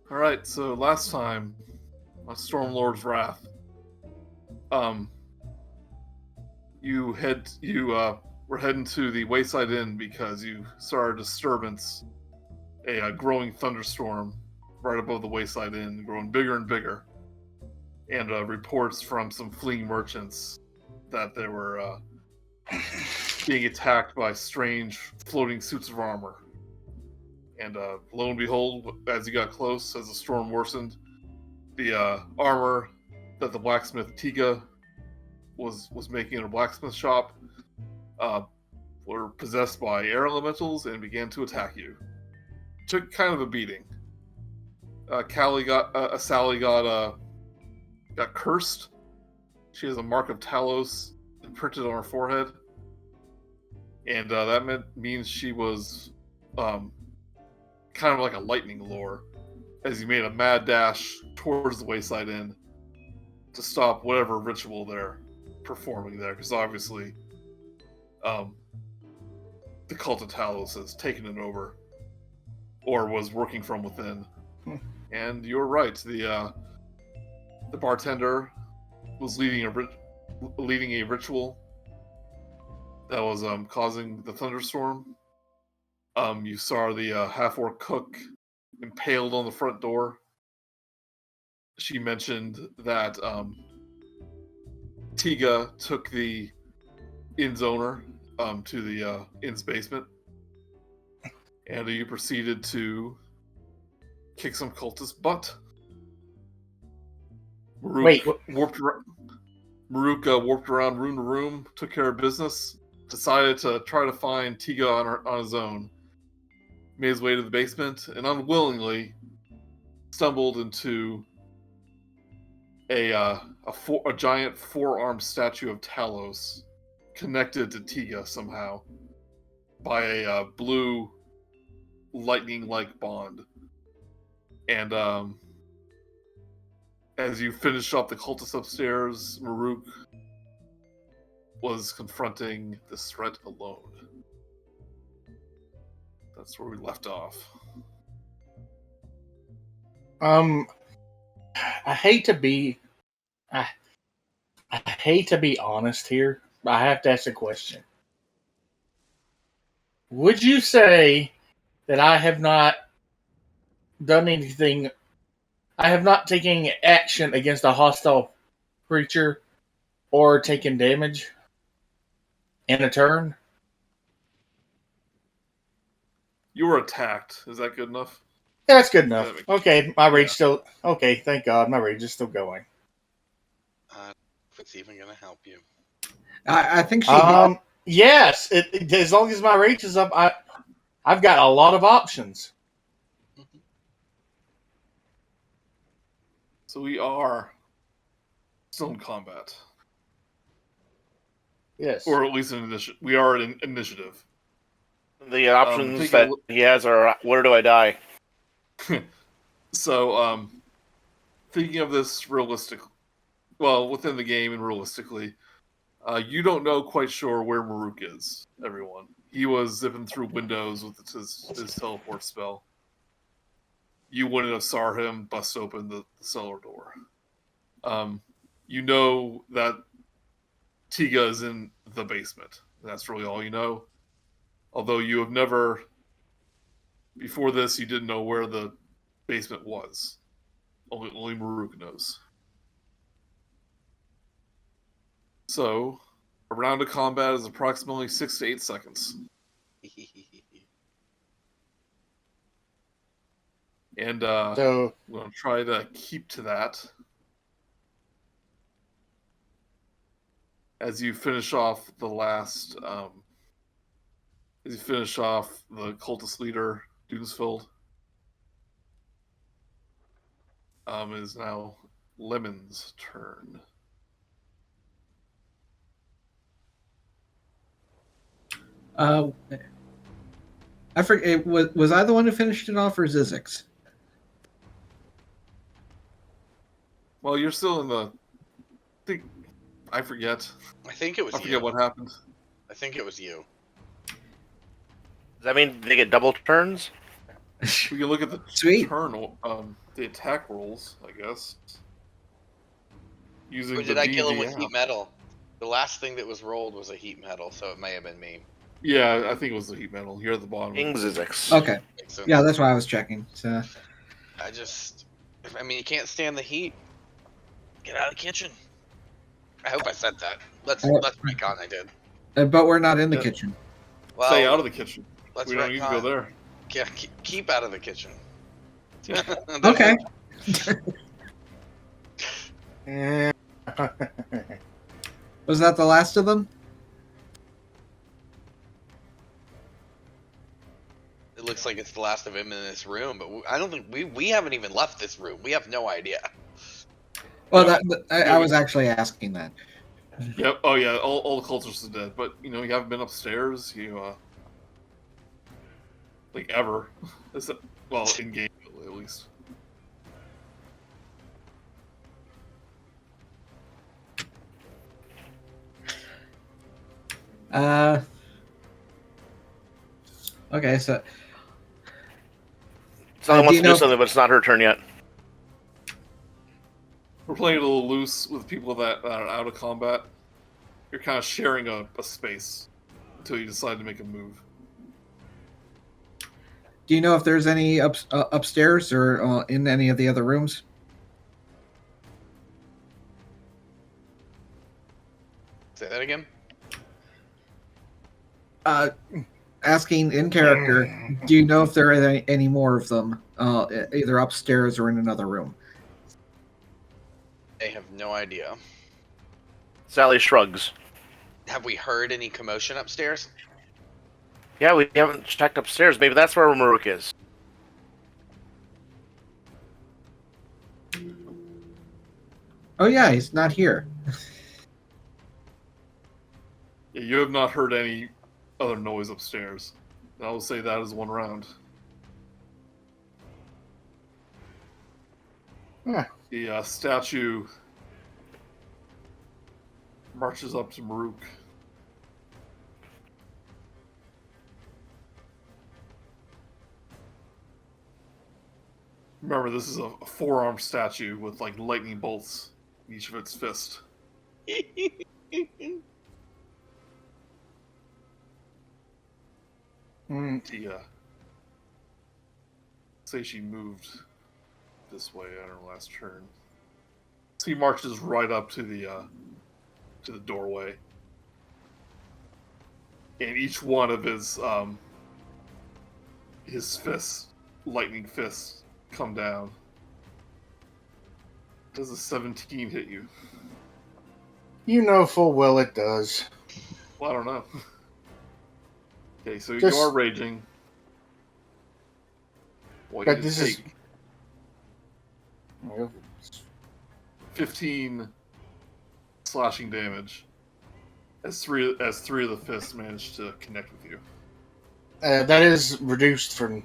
Alright, so last time, on Stormlord's Wrath, you were heading to the Wayside Inn because you saw a disturbance, a growing thunderstorm right above the Wayside Inn, growing bigger and bigger, and reports from some fleeing merchants that they were being attacked by strange floating suits of armor. And lo and behold, as you got close, as the storm worsened, the armor that the blacksmith Tiga was making in a blacksmith shop were possessed by air elementals and began to attack you. Took kind of a beating. Sally got cursed. She has a mark of Talos imprinted on her forehead, and that means she was kind of like a lightning lure, as you made a mad dash towards the Wayside Inn to stop whatever ritual they're performing there, because obviously the cult of Talos has taken it over, or was working from within. And you're right, the bartender was leading a ritual that was causing the thunderstorm. You saw the half-orc cook impaled on the front door. She mentioned that Tiga took the inn's owner to the inn's basement, and you proceeded to kick some cultist butt. Murook warped around room to room, took care of business, decided to try to find Tiga on his own. Made his way to the basement, and unwillingly stumbled into a giant four-armed statue of Talos, connected to Tiga somehow by a blue lightning-like bond. And as you finished off the cultists upstairs, Murook was confronting this threat alone. That's where we left off. I hate to be honest here, but I have to ask a question. Would you say that I have not done anything? I have not taken action against a hostile creature or taken damage in a turn? You were attacked. Is that good enough? Yeah, that's good enough. Okay, my rage still... Okay, thank God, my rage is still going. If it's even going to help you. I think she... Yes, as long as my rage is up, I've got a lot of options. So we are still in combat. Yes. Or at least in initiative. We are in initiative. The options that he has are, where do I die? So, thinking of this realistically, well, within the game and realistically, you don't know quite sure where Murook is, everyone. He was zipping through windows with his teleport spell. You wouldn't have saw him bust open the cellar door. You know that Tiga is in the basement. That's really all you know. Although you have never... Before this, you didn't know where the basement was. Only Murook knows. So, a round of combat is approximately 6 to 8 seconds. And So I'm going to try to keep to that. As you finish off the last... as you finish off the cultist leader, Dudesfield, it is now Lemon's turn. I forget. Was I the one who finished it off, or Zyzzyx? Well, you're still in the... I forget. I think it was you. I forget what happened. I think it was you. Does that mean they get double turns? We can look at the Sweet. the attack rolls, I guess. Using Or the did I kill him D&D with app. heat metal? The last thing that was rolled was a heat metal, so it may have been me. Yeah, I think it was the heat metal. Here at the bottom. Zyzzyx. Okay. Makes sense. Yeah, that's why I was checking. So, I mean, you can't stand the heat. Get out of the kitchen. I hope I said that. Let's retcon I did. but we're not in the Yeah. kitchen. Well, Stay out of the kitchen. let's We don't need to go retcon. there. Yeah, keep out of the kitchen. Yeah. Okay. Yeah. Was that the last of them? It looks like it's the last of him in this room, but I don't think we haven't even left this room. We have no idea. Well, Yeah. I was actually asking that. Yep. Oh yeah. All the cultists are dead, but you haven't been upstairs. Like ever. Well, in game at least. Okay, so Someone do wants you to know do something, but it's not her turn yet. We're playing a little loose with people that are out of combat. You're kind of sharing a space until you decide to make a move. do you know if there's any upstairs or in any of the other rooms? Say that again. Asking in character, do you know if there are any more of them, either upstairs or in another room? I have no idea. Sally shrugs. Have we heard any commotion upstairs? Yeah, we haven't checked upstairs. Maybe that's where Murook is. Oh yeah, he's not here. Yeah, you have not heard any other noise upstairs. I will say that is one round. Yeah. The statue marches up to Murook. Remember, this is a four-armed statue with like lightning bolts in each of its fists. Say she moved this way on her last turn. So he marches right up to the doorway, and each one of his fists, lightning fists, come down. Does a 17 hit you? You know full well it does. Well, I don't know. Okay, so Just- you are raging. Well, But you this take is- Well, 15 slashing damage as three of the fists manage to connect with you. that is reduced from.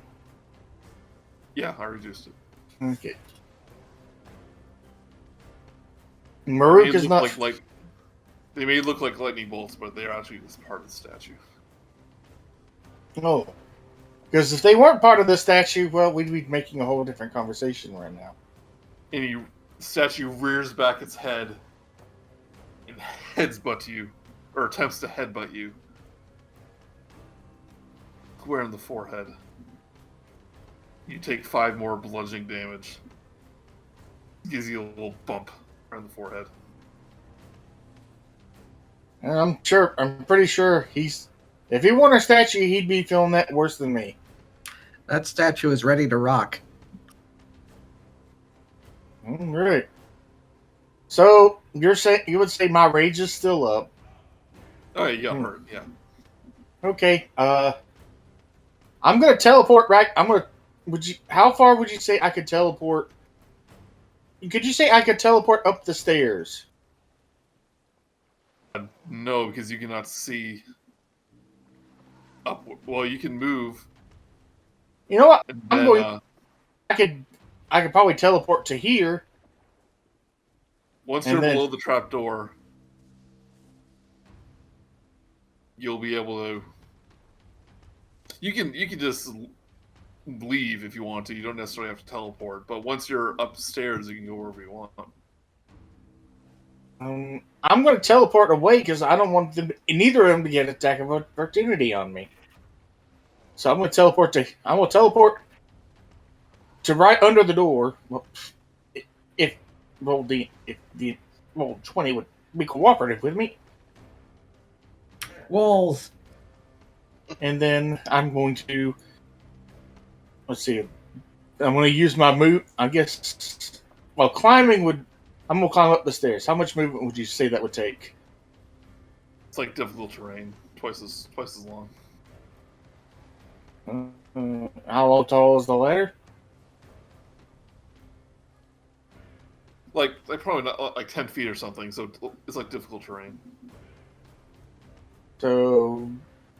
Yeah, I reduced it. Okay. Murook is not. They may look like lightning bolts, but they're actually just part of the statue. Oh. Because if they weren't part of the statue, well, we'd be making a whole different conversation right now. And the statue rears back its head and headsbutts you, or attempts to headbutt you. Square in the forehead. You take 5 more bludgeoning damage. Gives you a little bump around the forehead. And I'm pretty sure if he weren't a statue, he'd be feeling that worse than me. That statue is ready to rock. Right. So you would say my rage is still up. Oh, yeah, you got hurt, yeah. Okay. I'm gonna teleport right. How far would you say I could teleport? Could you say I could teleport up the stairs? No, because you cannot see up. Well, you can move. You know what? And I'm then, going. I could probably teleport to here. once and you're then- below the trapdoor, you'll be able to. You can just leave if you want to. You don't necessarily have to teleport. But once you're upstairs, you can go wherever you want. I'm going to teleport away because I don't want neither of them to get an attack of opportunity on me. So I'm going to teleport to right under the door. Well, if 20 would be cooperative with me. Walls. And then I'm going to, let's see, I'm going to use my move, I guess, well, climbing would, I'm going to climb up the stairs. How much movement would you say that would take? It's like difficult terrain, twice as long. How tall is the ladder? Like probably not like 10 feet or something. So it's like difficult terrain. So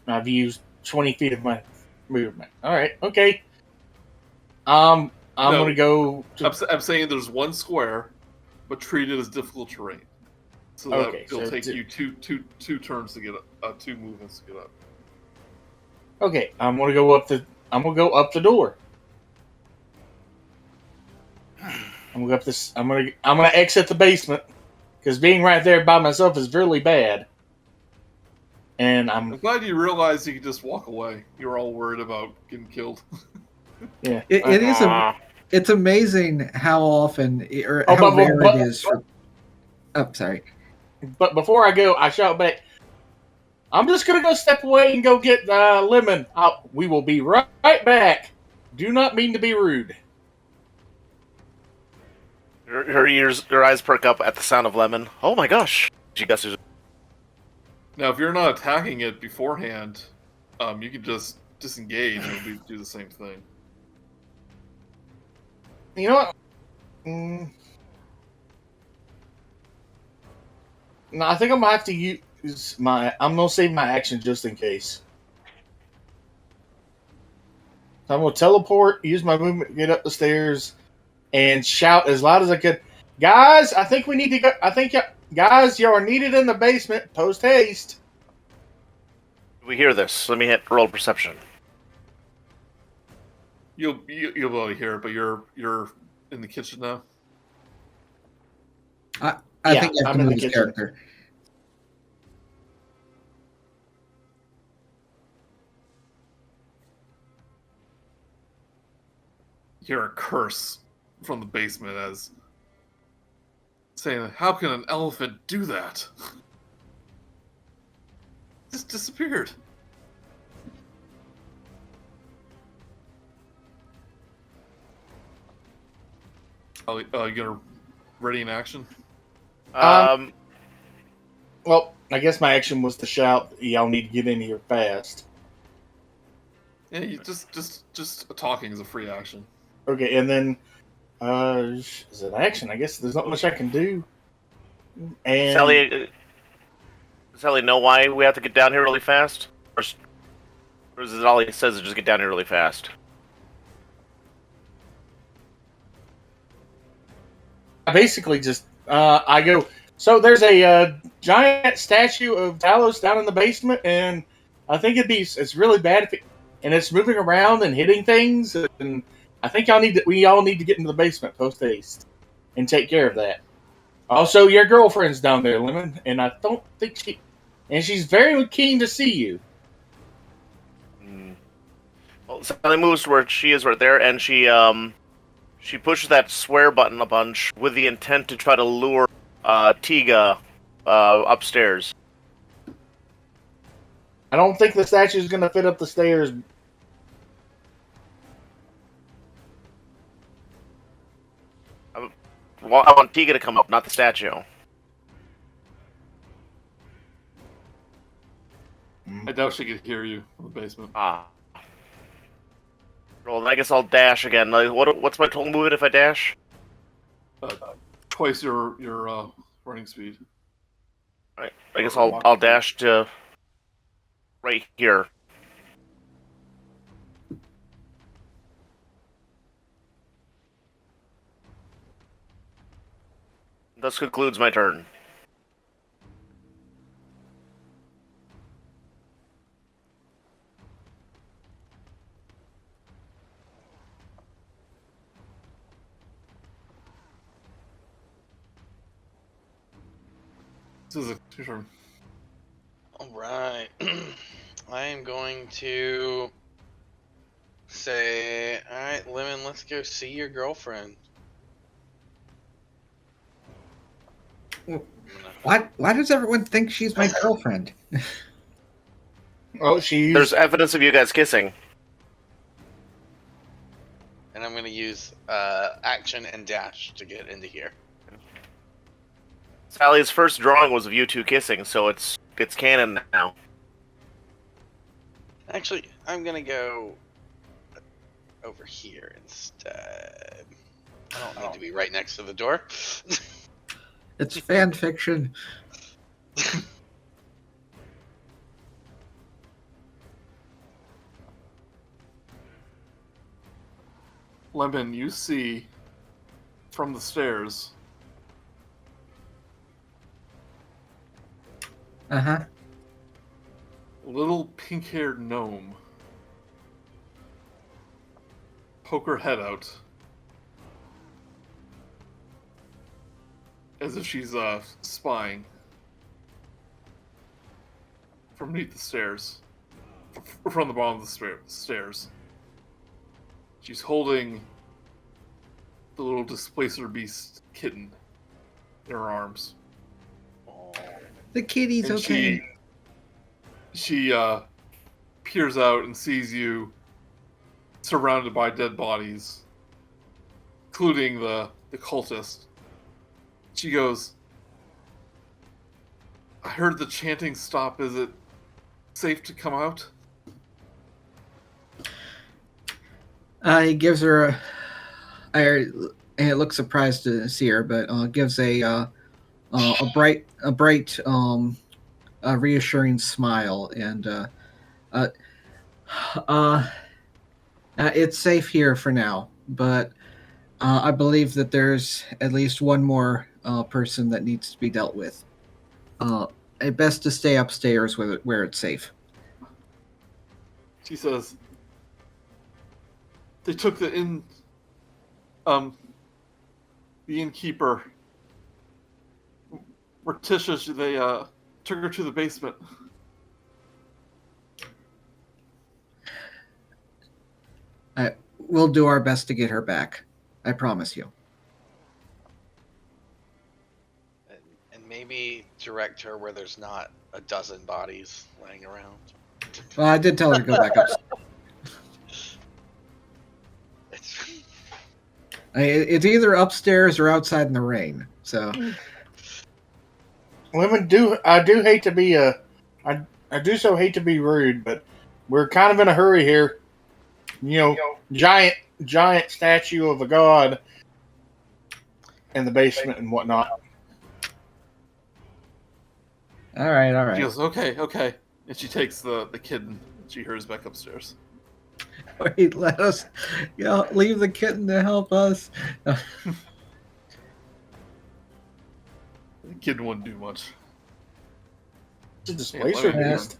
I've used 20 feet of my movement. All right, okay. I'm going to go. I'm saying there's one square, but treat it as difficult terrain. So that it'll take you two turns to get up, 2 movements to get up. Okay, I'm going to go up the door. I'm going to exit the basement because being right there by myself is really bad. And I'm glad you realized you could just walk away. You were all worried about getting killed. Yeah, It's amazing how often or how rare it is. Sorry. But before I go, I shout back, I'm just going to go step away and go get Lemon. We will be right back. Do not mean to be rude. Her eyes perk up at the sound of Lemon. Oh my gosh. She guesses. Now, if you're not attacking it beforehand, you can just disengage and do the same thing. You know what? No, I think I'm gonna have to use I'm gonna save my action just in case. So I'm gonna teleport, use my movement, get up the stairs, and shout as loud as I could. Guys, I think we need to go. Guys, you are needed in the basement. Post haste. We hear this. Let me roll perception. You'll be able to hear it, but you're in the kitchen now. I think you have to move his character. You hear a curse from the basement as saying, "How can an elephant do that?" Just disappeared. Oh, you gonna ready in action? Well, I guess my action was to shout, "Y'all need to get in here fast." Yeah, you just talking is a free action. Okay, and then is it action? I guess there's not much I can do. And Sally, know why we have to get down here really fast? Or is it all he says is just get down here really fast? I basically just I go. So there's a giant statue of Talos down in the basement, and I think it's really bad and it's moving around and hitting things, and I think we all need to get into the basement post haste and take care of that. Also, your girlfriend's down there, Lemon, and I don't think she's very keen to see you. Well, Sally moves to where she is right there, and she pushes that swear button a bunch with the intent to try to lure Tiga upstairs. I don't think the statue's going to fit up the stairs. Well, I want Tiga to come up, not the statue. I doubt she could hear you in the basement. Well, I guess I'll dash again. Like, what's my total movement if I dash? Twice your running speed. Right. I guess I'll dash to right here. This concludes my turn. Zyzzyx, your turn. All right. I am going to say, all right, Lemon, let's go see your girlfriend. Why does everyone think she's my girlfriend? Oh, There's evidence of you guys kissing. And I'm going to use action and dash to get into here. Sally's first drawing was of you two kissing, so it's canon now. Actually, I'm going to go over here instead. I don't need to be right next to the door. It's fan fiction. Lemon, you see from the stairs Uh-huh. a little pink-haired gnome poke her head out as if she's spying from beneath the stairs, from the bottom of the stairs. She's holding the little displacer beast kitten in her arms. The kitty's And okay. she peers out and sees you surrounded by dead bodies, including the cultist. She goes, I heard the chanting stop. Is it safe to come out? He gives her it looks surprised to see her, but gives a bright, reassuring smile, and it's safe here for now. But I believe that there's at least one more person that needs to be dealt with. Best to stay upstairs where it's safe. She says, they took the innkeeper, Morticia, they took her to the basement. We'll do our best to get her back. I promise you. And maybe direct her where there's not a dozen bodies laying around. Well, I did tell her to go back upstairs. It's either upstairs or outside in the rain. So, Women I do hate to be I do so hate to be rude, but we're kind of in a hurry here. Giant statue of a god in the basement and whatnot. all right. She goes, okay. And she takes the kitten. She hurries back upstairs. Wait, let us leave the kitten to help us. The kitten wouldn't do much. It's a displacer Yeah, beast.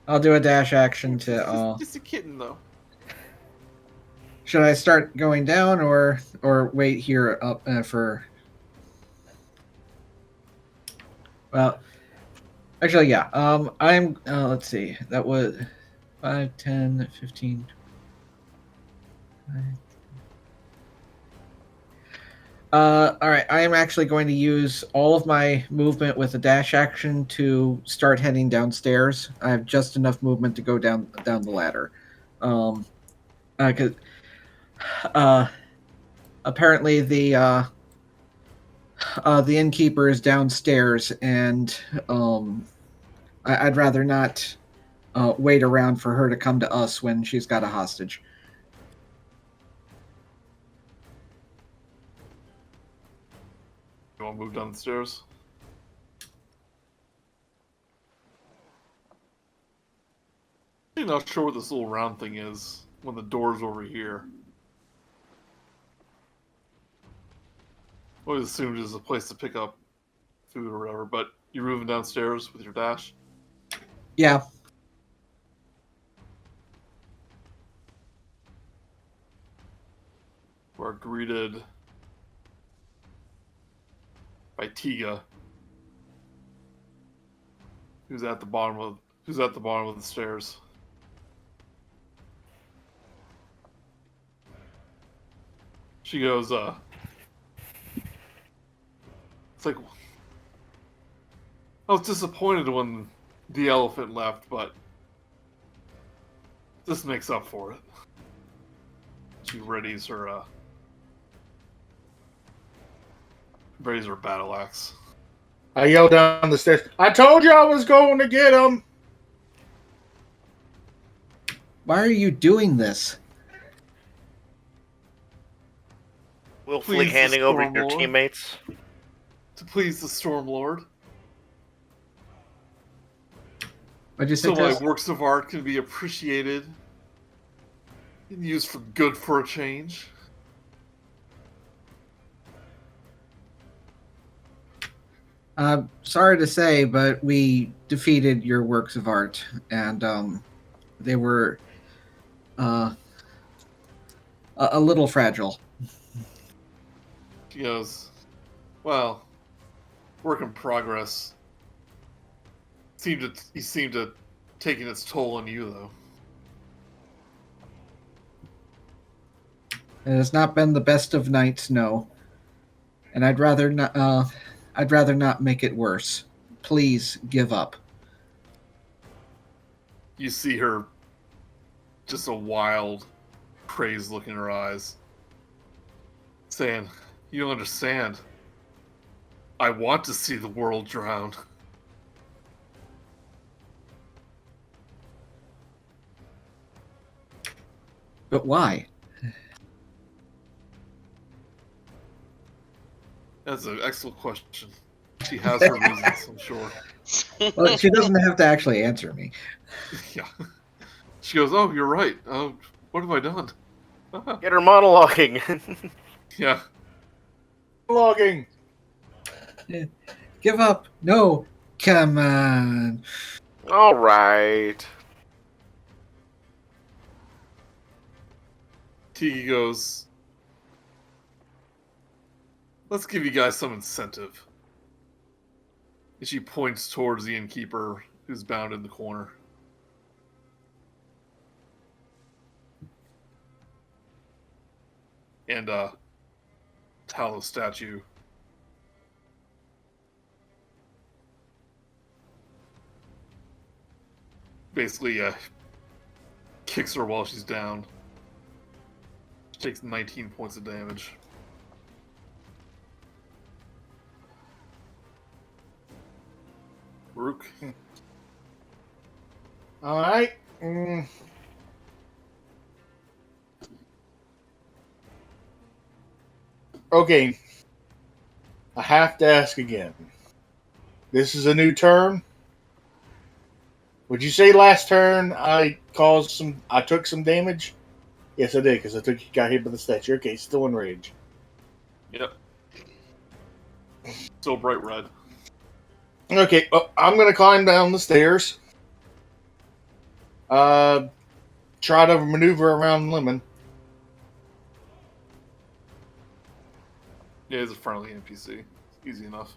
I'll do a dash action to. Just a kitten, though. Should I start going down or wait here up for? Well, actually, yeah. I'm. Let's see. That was 5, 10, 15. All right. I am actually going to use all of my movement with a dash action to start heading downstairs. I have just enough movement to go down the ladder. Because apparently the innkeeper is downstairs, and I'd rather not wait around for her to come to us when she's got a hostage. You want to move down the stairs? I'm not sure what this little round thing is when the door's over here. I always assumed it was a place to pick up food or whatever, but you're moving downstairs with your dash? Yeah. We're greeted by Tiga, who's at the bottom of the stairs. She goes, it's like, I was disappointed when the elephant left, but this makes up for it. She readies her battle axe. I yell down the stairs. I told you I was going to get him. Why are you doing this? Willfully Please, handing over your Stormlord. teammates. To please the Stormlord. What'd you say, So my Tess? works of art can be appreciated and used for good for a change. Sorry to say, but we defeated your works of art, and they were a little fragile. She goes, well, work in progress. He seemed to taking its toll on you, though. It has not been the best of nights, no. And I'd rather not. I'd rather not make it worse. Please give up. You see her, just a wild, crazed look in her eyes, saying, "You don't understand. I want to see the world drown." But why? That's an excellent question. She has her reasons, I'm sure. Well, she doesn't have to actually answer me. Yeah. She goes, "Oh, you're right. Oh, what have I done?" Get her monologuing. Yeah. Logging. Give up. No. Come on. All right. Tiki goes, "Let's give you guys some incentive." And she points towards the innkeeper who's bound in the corner. And Talos statue. Basically kicks her while she's down. She takes 19 points of damage. Murook. All right. Okay. I have to ask again. This is a new turn. Would you say last turn I took some damage? Yes, I did, because got hit by the statue. Okay, still in rage. Yep. Still bright red. Okay, I'm going to climb down the stairs. Try to maneuver around Lemon. Yeah, he's a friendly NPC. Easy enough.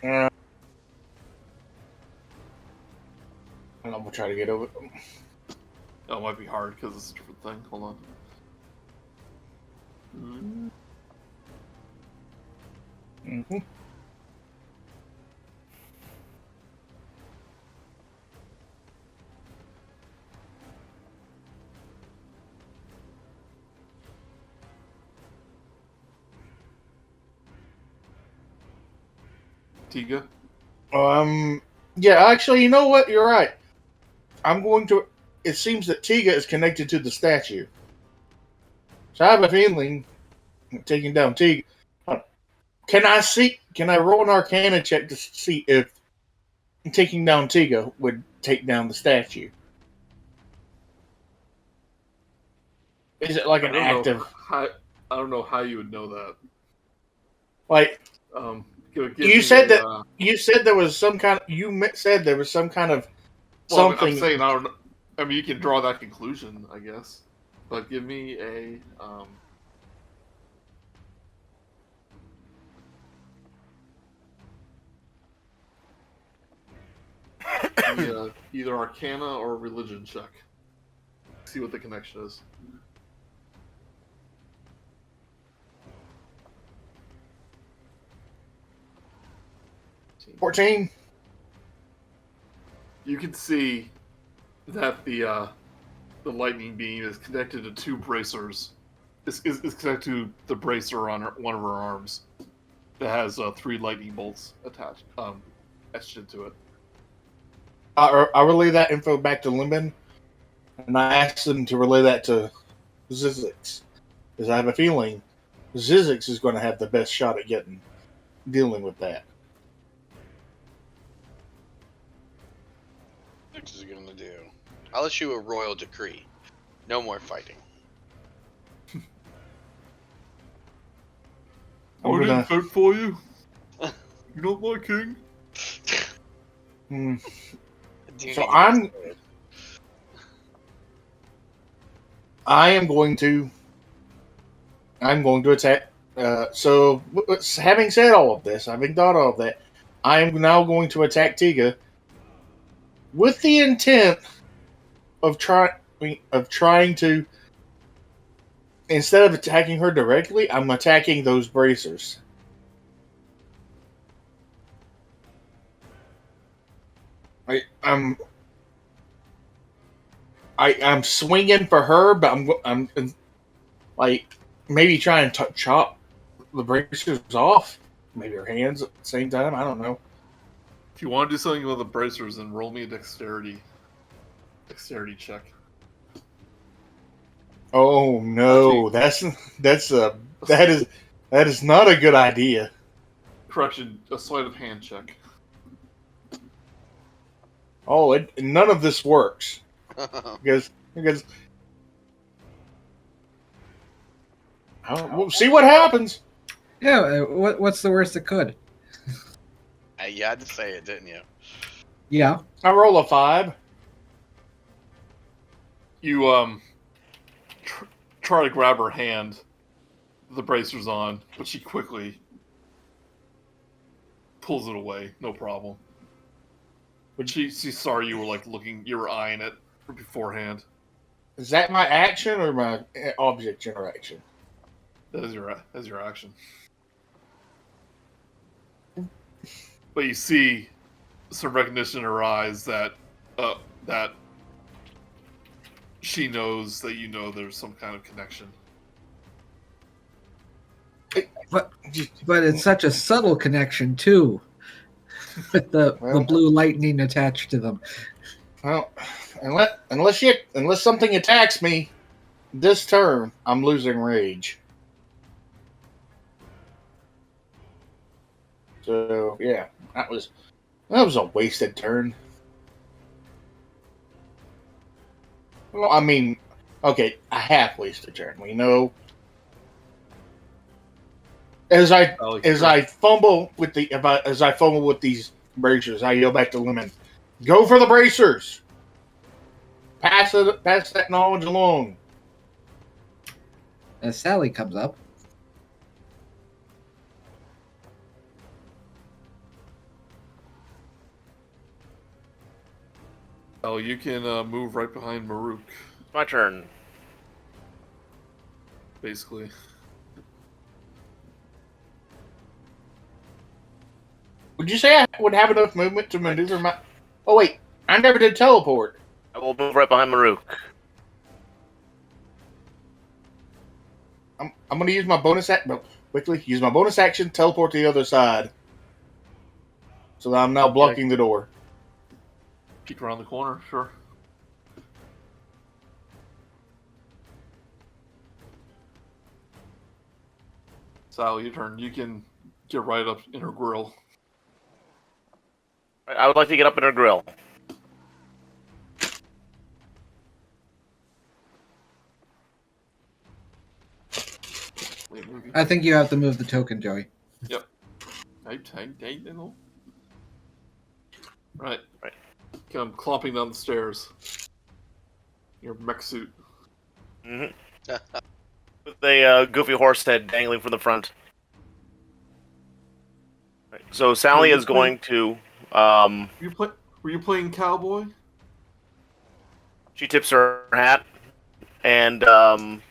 And I'm going to try to get over. Oh, it might be hard because it's a different thing. Hold on. Mm-hmm. Tiga? Yeah, actually, you know what? You're right. It seems that Tiga is connected to the statue. So I have a feeling taking down Tiga. Can I roll an Arcana check to see if taking down Tiga would take down the statue? Is it like an active? I don't know how you would know that. Like, you said there was some kind of. Said there was some kind of something. I'm saying I don't know. I mean, you can draw that conclusion, I guess. But give me a. Either Arcana or Religion check. See what the connection is. 14. You can see that the lightning beam is connected to two bracers. Is connected to the bracer on one of her arms that has 3 lightning bolts attached, etched into it. I relay that info back to Limben, and I asked them to relay that to Zyzzyx, because I have a feeling Zyzzyx is going to have the best shot at dealing with that. What is he gonna do? I'll issue a royal decree. No more fighting. I didn't vote for you. You're not my king. So I'm going to attack. So having said all of this, having thought all of that, I am now going to attack Tiga with the intent of trying to, instead of attacking her directly, I'm attacking those bracers. I'm swinging for her, but I'm like maybe trying to chop the bracers off. Maybe her hands at the same time. I don't know. If you want to do something with the bracers, then roll me a dexterity check. Oh no, that is not a good idea. Correction, a sleight of hand check. Oh, none of this works because we'll see what happens. Yeah, what's the worst that could? You had to say it, didn't you? Yeah. I roll a 5. You try to grab her hand, the bracers on, but she quickly pulls it away. No problem. But she's sorry you were eyeing it beforehand. Is that my action or my object interaction? That is your action. But you see some recognition in her eyes that she knows that you know there's some kind of connection. But it's such a subtle connection too, with the blue lightning attached to them. Well, unless something attacks me this turn, I'm losing rage. So yeah, that was a wasted turn. Well, I mean, okay, a half wasted turn. We know. As I fumble with these bracers, I yell back to Lemon, "Go for the bracers! Pass that knowledge along." As Sally comes up, Oh, you can move right behind Murook, My turn. basically. Would you say I would have enough movement to maneuver my? Oh wait, I never did teleport. I will move right behind Murook. I'm going to use my bonus action, teleport to the other side, so that I'm now blocking the door. Peek around the corner, sure. Sally, your turn. You can get right up in her grill. I would like to get up in her grill. I think you have to move the token, Joey. Yep. Right. Come clomping down the stairs. Your mech suit. Mm-hmm. With a goofy horse head dangling from the front. Right. So Sally is going to. Were you playing cowboy? She tips her hat and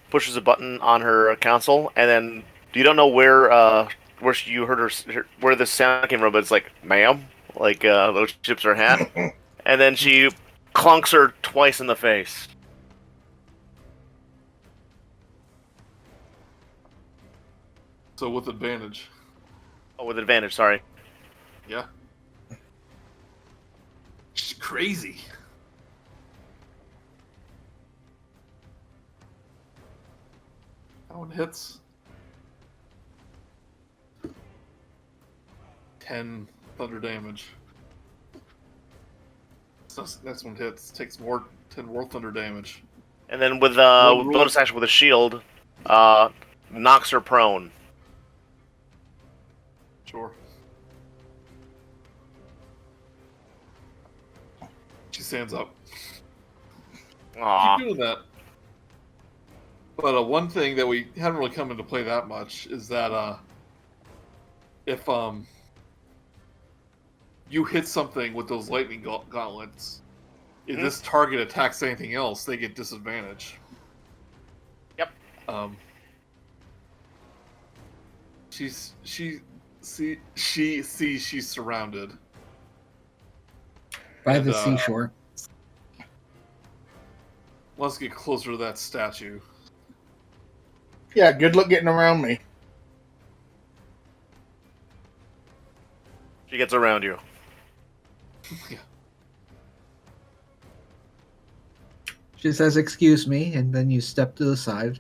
pushes a button on her console, and then you don't know where you heard her where the sound came from, but it's like, "Ma'am," like she tips her hat, and then she clunks her twice in the face. So with advantage. Oh, with advantage. Sorry. Yeah. She's crazy. That one hits. 10 thunder damage. So next one hits. Takes 10 more thunder damage. And then with Roll. bonus action with a shield, knocks her prone. Sure. She stands up. Aww. Keep doing that. But one thing that we haven't really come into play that much is that if you hit something with those lightning gauntlets, if this target attacks anything else, they get disadvantage. Yep. She sees she's surrounded By the seashore. Let's get closer to that statue. Yeah, good luck getting around me. She gets around you. Yeah. She says, "Excuse me," and then you step to the side.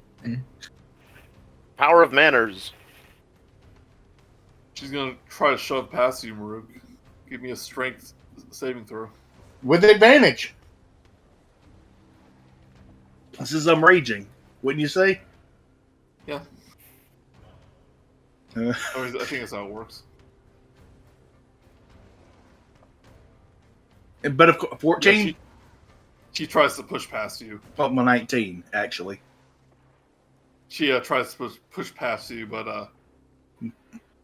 Power of manners. She's gonna try to shove past you, Murook. Give me a strength saving throw. With advantage. This is I'm raging. Wouldn't you say? Yeah. Uh, I think that's how it works. but of course, 14? Yeah, she tries to push past you. Up my 19, actually. She tries to push past you, but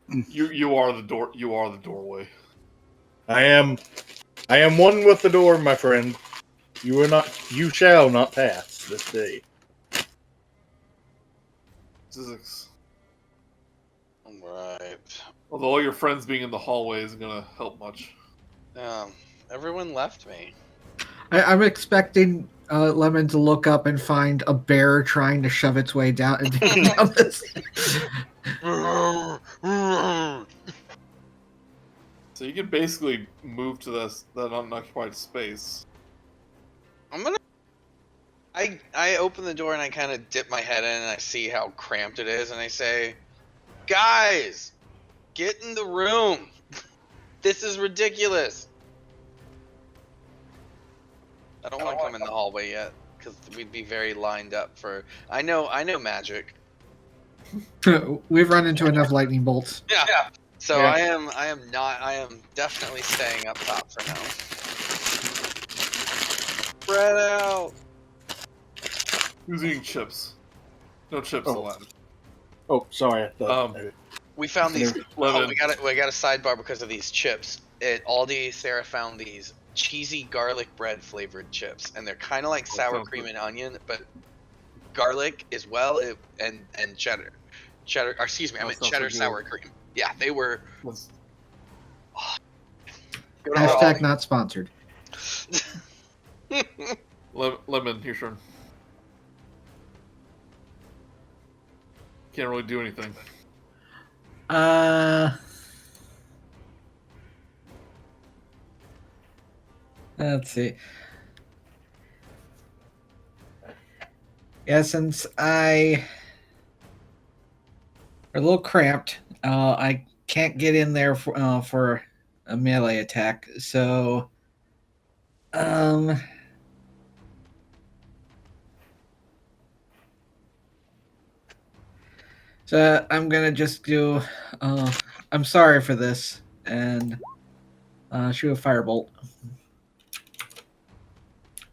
you are the door. You are the doorway. I am one with the door, my friend. You shall not pass this day. Zyzzyx. Right. Although all your friends being in the hallway isn't gonna help much. Everyone left me. I'm expecting Lemon to look up and find a bear trying to shove its way down this. So you can basically move to that unoccupied space. I open the door and I kind of dip my head in and I see how cramped it is and I say, "Guys, get in the room. This is ridiculous." I don't want to come in the hallway yet because we'd be very lined up for. I know magic. We've run into enough lightning bolts. Yeah. So Yeah. I am definitely staying up top for now. Spread out. Who's eating chips? No chips allowed. Oh, sorry. I thought, We found these. Lemon. We got a sidebar because of these chips. At Aldi, Sarah found these cheesy garlic bread flavored chips, and they're kind of like sour cream and onion, but garlic as well, and cheddar. Cheddar. Or excuse me, I meant cheddar sour cream. Yeah, they were. Go to Hashtag not sponsored. Lemon, your turn. Can't really do anything. Let's see. Yeah, since I are a little cramped, I can't get in there for a melee attack. So, I'm gonna just do. I'm sorry for this, and shoot a firebolt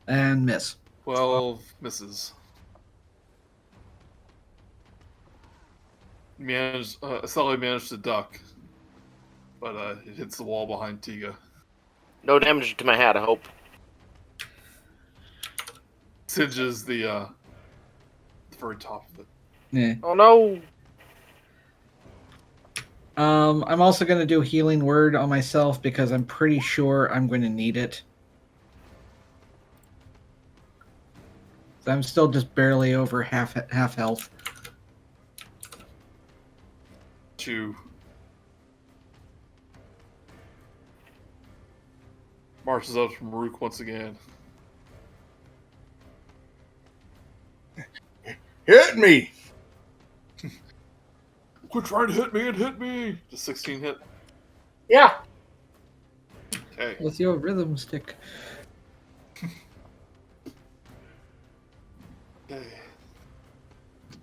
and miss. 12 misses. Sally managed to duck, but it hits the wall behind Tiga. No damage to my hat, I hope. Singes the very top of it. Yeah. Oh no! I'm also going to do healing word on myself because I'm pretty sure I'm going to need it. I'm still just barely over half health. To marches up from Murook once again. Hit me! Quit trying to hit me and hit me! Just 16 hit. Yeah. Okay. With your rhythm stick. Okay.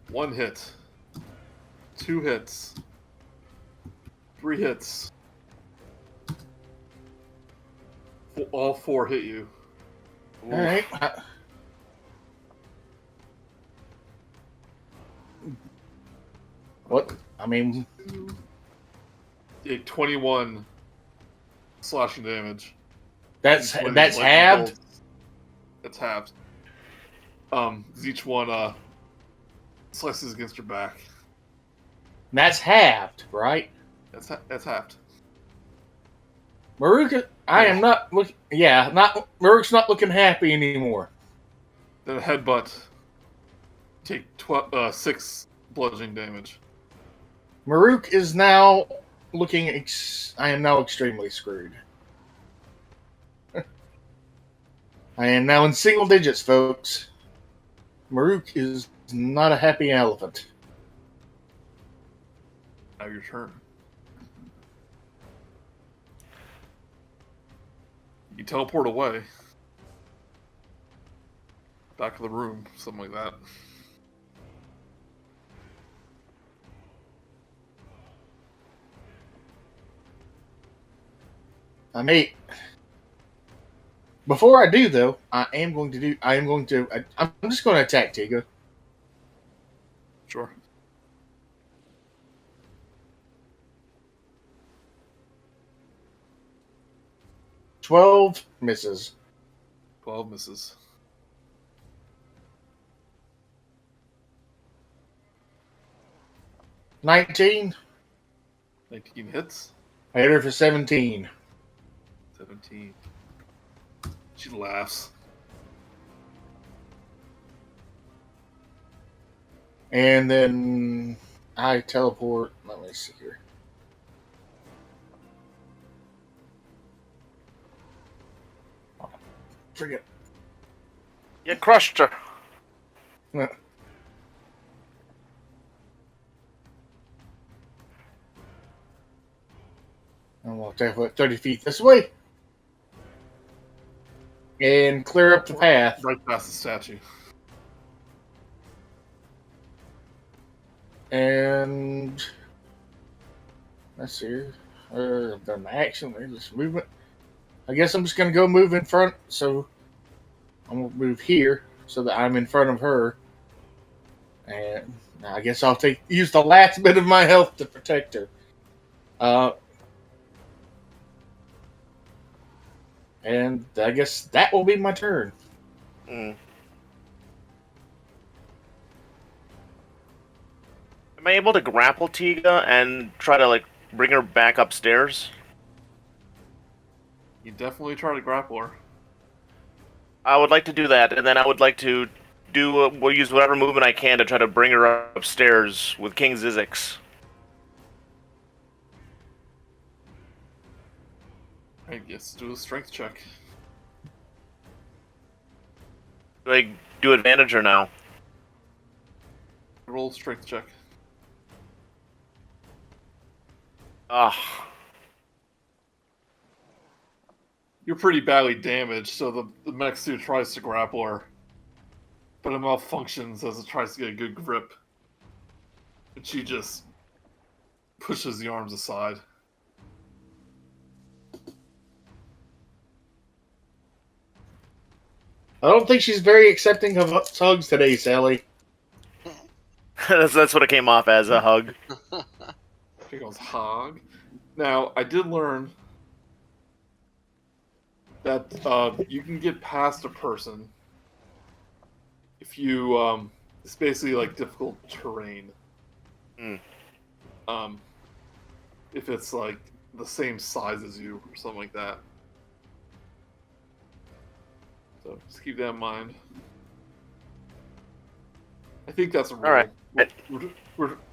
1 hit. 2 hits. 3 hits. All 4 hit you. All right. What? I mean, Take 21 slashing damage. that's Each one of that's these lightning halved. bolts- That's halved. 'Cause each one slices against your back. That's halved, right? That's halved. Murook, I am not look. Yeah, not Murook's not looking happy anymore. Then a headbutt. Take 6 bludgeoning damage. Murook is now looking. I am now extremely screwed. I am now in single digits, folks. Murook is not a happy elephant. Now your turn. You teleport away. Back of the room, something like that. I mean, before I do though, I'm just going to attack Tiga. Sure. $12 misses. 12 misses. $19. 19 hits. I hit her for 17. 17. She laughs. And then I teleport. Let me see here. Forget. You crushed her. No. I'm going to teleport 30 feet this way. And clear up the path. Right past the statue. And let's see. I've done my action. There's this movement. I guess I'm just gonna go move in front. So I'm gonna move here so that I'm in front of her. And I guess I'll use the last bit of my health to protect her. And I guess that will be my turn. Mm. Am I able to grapple Tiga and try to like bring her back upstairs? You definitely try to grapple her. I would like to do that, and then I would like to we'll use whatever movement I can to try to bring her upstairs with King Zyzzyx. I guess do a strength check. Do I do advantage or no? Roll a strength check. Ugh. You're pretty badly damaged, so the mech suit tries to grapple her. But it malfunctions as it tries to get a good grip. And she just pushes the arms aside. I don't think she's very accepting of hugs today, Sally. That's what it came off as, a hug. Here goes Hog. Now, I did learn that you can get past a person if you it's basically like difficult terrain. Hmm. If it's like the same size as you or something like that. So just keep that in mind. I think that's a rule. All right.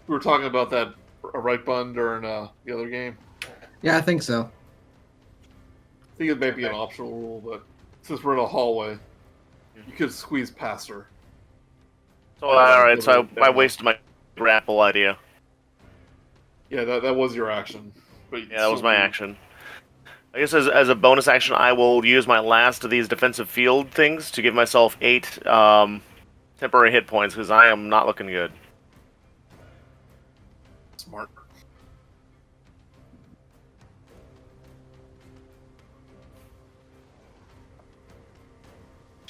We're talking about that a right button during the other game. Yeah, I think so. I think it may be an optional rule, but since we're in a hallway, you could squeeze past her. So, alright, so I wasted my grapple idea. Yeah, that was your action. But Yeah, that was my action. I guess as a bonus action, I will use my last of these defensive field things to give myself 8 temporary hit points, because I am not looking good. Smart.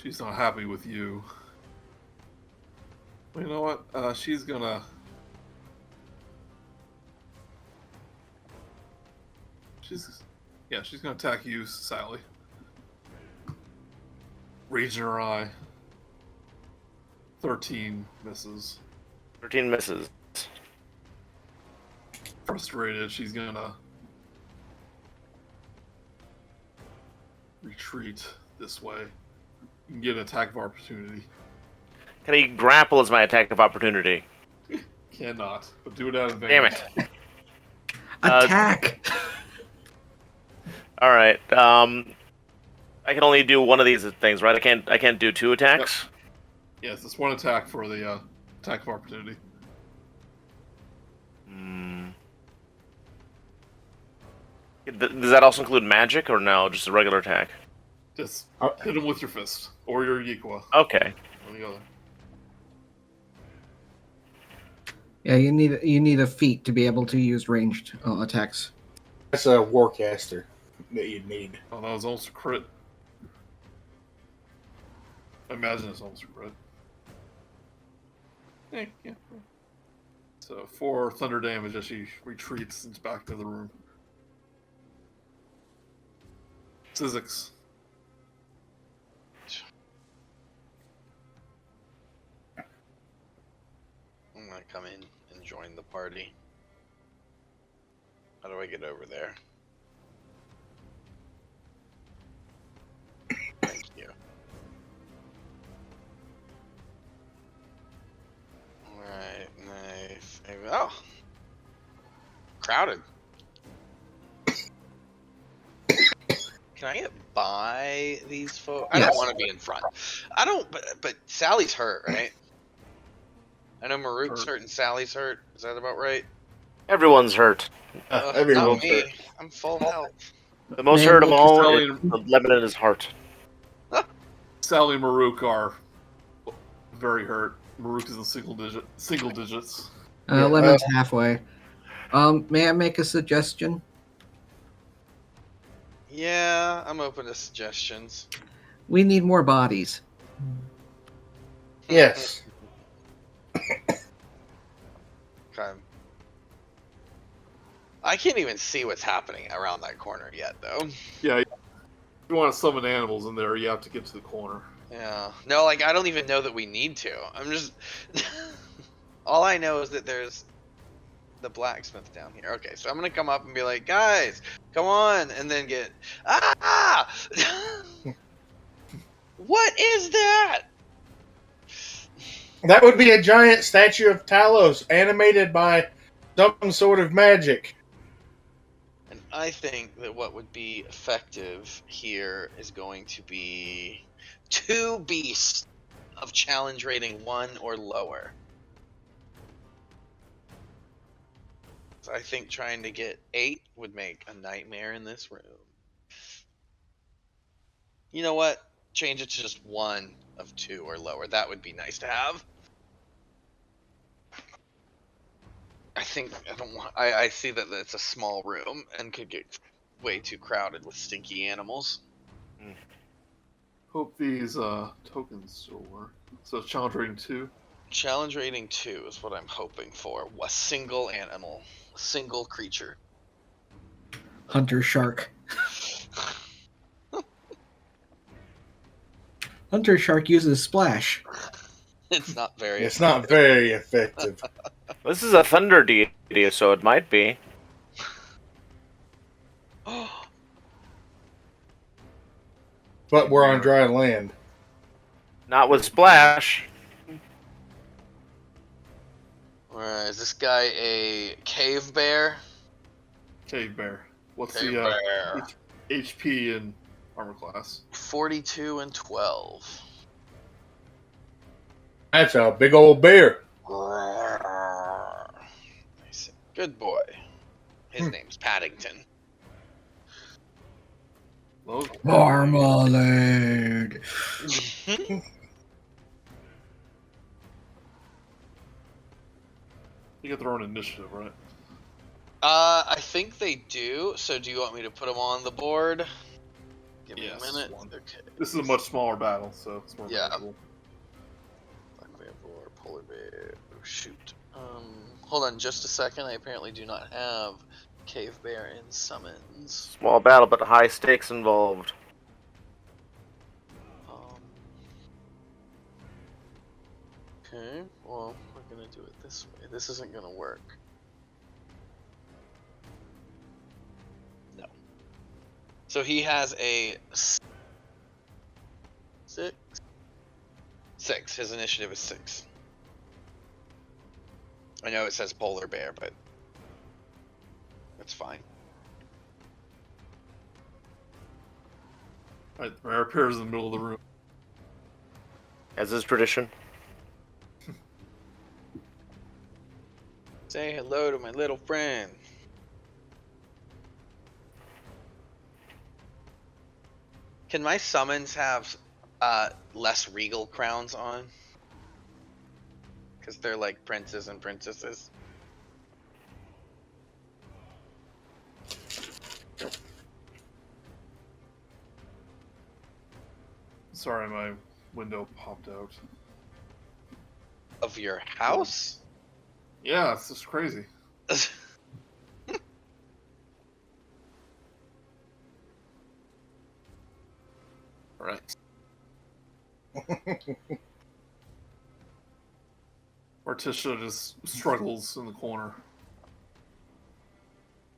She's not happy with you. Well, you know what? She's gonna... She's gonna attack you, Sally. Rage in her eye. 13 misses. 13 misses. Frustrated, she's gonna retreat this way. You can get an attack of opportunity. Can he grapple as my attack of opportunity? Cannot, but do it at advantage. Damn it. Attack! Alright, I can only do one of these things, right? I can't do 2 attacks? Yep. Yes, it's one attack for the attack of opportunity. Does that also include magic, or no? Just a regular attack? Just hit him with your fist, or your Yikwa. Okay. One or the other. Yeah, you need a feat to be able to use ranged attacks. That's a Warcaster that you'd need. Oh, that was almost a crit. I imagine it's almost a crit. Yeah. So 4 thunder damage as she retreats into back to the room. Zyzzyx. I'm gonna come in and join the party. How do I get over there? Thank you. Alright, nice. Oh! Crowded. Can I get by these folks? I Yes. don't want to be in front. I don't, but Sally's hurt, right? I know Murook's hurt and Sally's hurt. Is that about right? Everyone's hurt. Everyone's not me. hurt. I'm full health. The most Man, hurt of all Sally is the lemon in his heart. Sally and Murook are very hurt. Murook is in single digits. Lemon's halfway. May I make a suggestion? Yeah, I'm open to suggestions. We need more bodies. Yes. Okay. I can't even see what's happening around that corner yet, though. Yeah, if you want to summon animals in there, you have to get to the corner. Yeah. No, like, I don't even know that we need to. I'm just... All I know is that there's the blacksmith down here. Okay, so I'm gonna come up and be like, guys, come on, and then get... Ah! What is that? That would be a giant statue of Talos animated by some sort of magic. And I think that what would be effective here is going to be 2 beasts of challenge rating 1 or lower. So I think trying to get 8 would make a nightmare in this room. You know what? Change it to just 1 of 2 or lower. That would be nice to have. I see that it's a small room and could get way too crowded with stinky animals. Hope these tokens still work. So challenge rating 2. Challenge rating 2 is what I'm hoping for. A single animal. A single creature. Hunter shark. Hunter Shark uses Splash. It's not very. It's not very effective. This is a thunder deity, so it might be. But we're on dry land. Not with splash. Alright, is this guy a cave bear? Cave bear. What's Cave the bear. HP and armor class? 42 and 12. That's a big old bear. Nice. Good boy. His name's Paddington. Low. Marmalade. You get their own initiative, right? I think they do. So do you want me to put them on the board? Give me Yes, a minute. one. Okay. This is a much smaller battle, so it's more Yeah. manageable. Black bear, boar, polar bear. Oh, shoot. Hold on just a second. I apparently do not have cave bear in summons. Small battle, but high stakes involved. Okay, well, we're gonna do it this way. This isn't gonna work. No. So he has a 6. 6. His initiative is 6. I know it says polar bear, but that's fine. Right, the rare appears in the middle of the room. As is tradition. Say hello to my little friend. Can my summons have less regal crowns on? Because they're like princes and princesses. Sorry, my window popped out. Of your house? Yeah, it's just crazy. Alright. Morticia just struggles in the corner.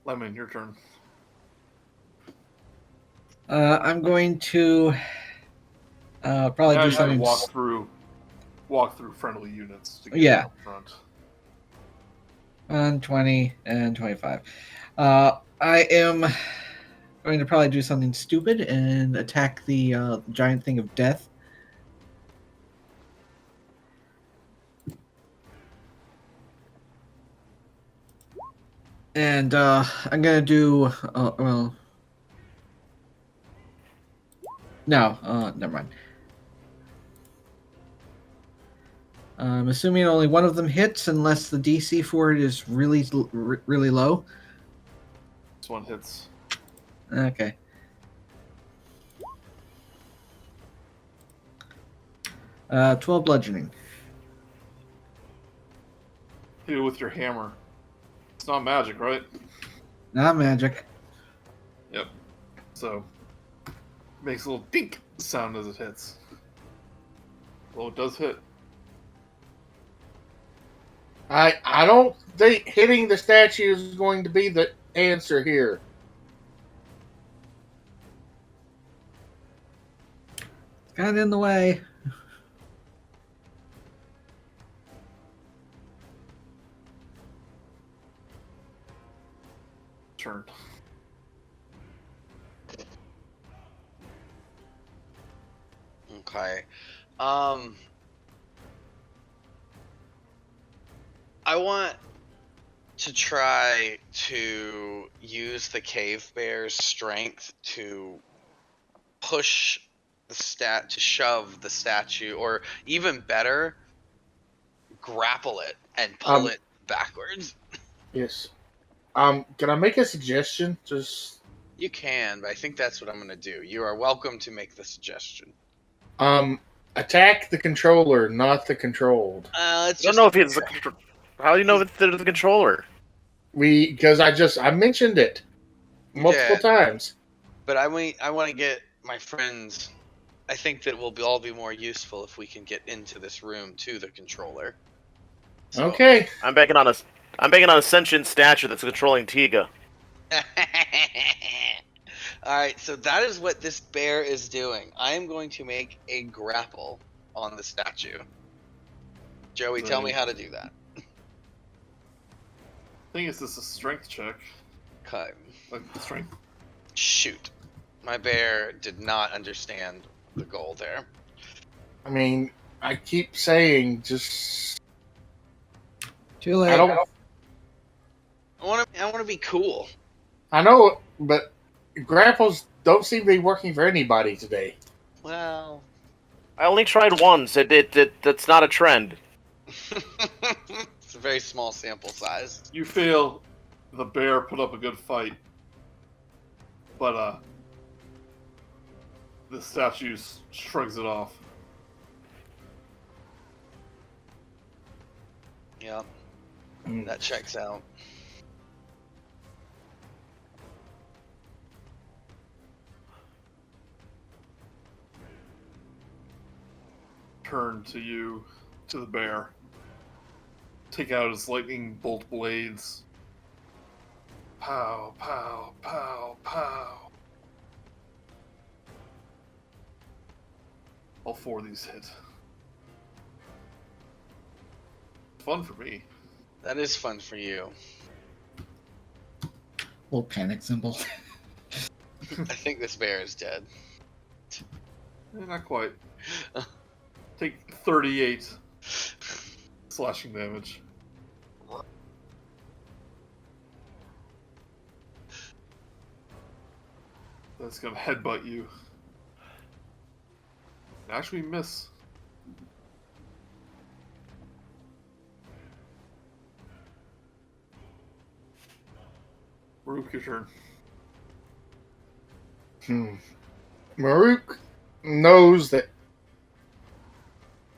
Lemon, your turn. I'm going to probably Now do you can something. walk through friendly units to get Yeah. up front. On 20 and 25. I am going to probably do something stupid and attack the giant thing of death. And I'm going to do... well... No, never mind. I'm assuming only one of them hits unless the DC for it is really low. This one hits. Okay. Uh, 12 bludgeoning. Hit it with your hammer. It's not magic, right? Not magic. Yep. So, makes a little dink sound as it hits. Well, it does hit. I don't think hitting the statue is going to be the answer here. Got in the way. Turn. Okay. I want to try to use the cave bear's strength to push to shove the statue, or even better, grapple it and pull it backwards. Yes. Can I make a suggestion? Just You can, but I think that's what I'm going to do. You are welcome to make the suggestion. attack the controller, not the controlled. It's I don't know if it's the how do you know if they're the controller? Because I mentioned it multiple times. But I want to get my friend's I think that will all be more useful if we can get into this room to the controller. So- Okay. I'm banking on a sentient statue that's controlling Tiga. Alright, so that is what this bear is doing. I am going to make a grapple on the statue. Joey, tell me Right. how to do that. I think it's just a strength check. Okay. Like strength. Shoot. My bear did not understand the goal there. I mean, I keep saying just. Too late. I don't. I want to be cool. I know, but grapples don't seem to be working for anybody today. Well, I only tried once. That's not a trend. it's a very small sample size. You feel the bear put up a good fight, but the statue shrugs it off. Yep, that checks out. Turn to you, to the bear. Take out his lightning bolt blades. Pow, pow, pow, pow. All four of these hit. Fun for me. That is fun for you. Little panic symbol. I think this bear is dead. Not quite. Take 38 slashing damage. That's gonna headbutt you. Actually miss. Murook, your turn. Murook knows that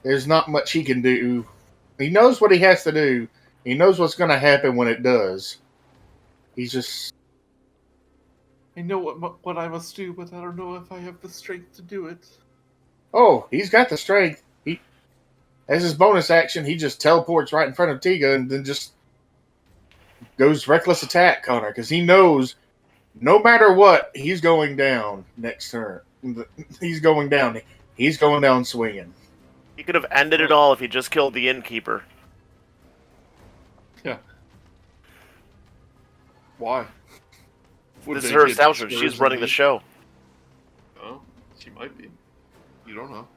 there's not much he can do. He knows what he has to do. He knows what's going to happen when it does. He's just... I know what I must do, but I don't know if I have the strength to do it. Oh, he's got the strength. As his bonus action, he just teleports right in front of Tiga and then just goes reckless attack on her because he knows no matter what, he's going down next turn. He's going down. He's going down swinging. He could have ended it all if he just killed the innkeeper. Yeah. Why? Would This is they her get establishment. scared She's running the of me? show. Oh, she might be. You don't know.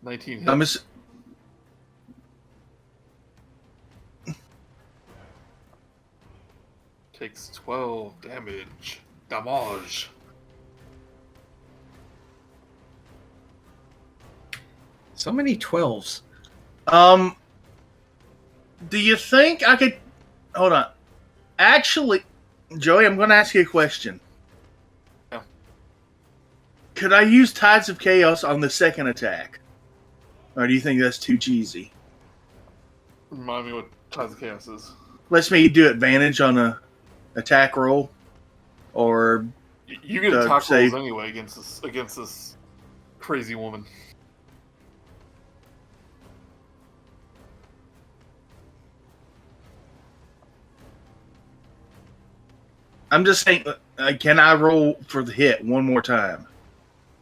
19 hits. Takes 12 damage. Damage. So many 12s. Do you think I could... Hold on. Actually, Joey, I'm going to ask you a question. Yeah. Could I use Tides of Chaos on the second attack? Or do you think that's too cheesy? Remind me what Tides of Chaos is. Lets me do advantage on a attack roll, or You get attack save. rolls anyway against this crazy woman. I'm just saying, can I roll for the hit one more time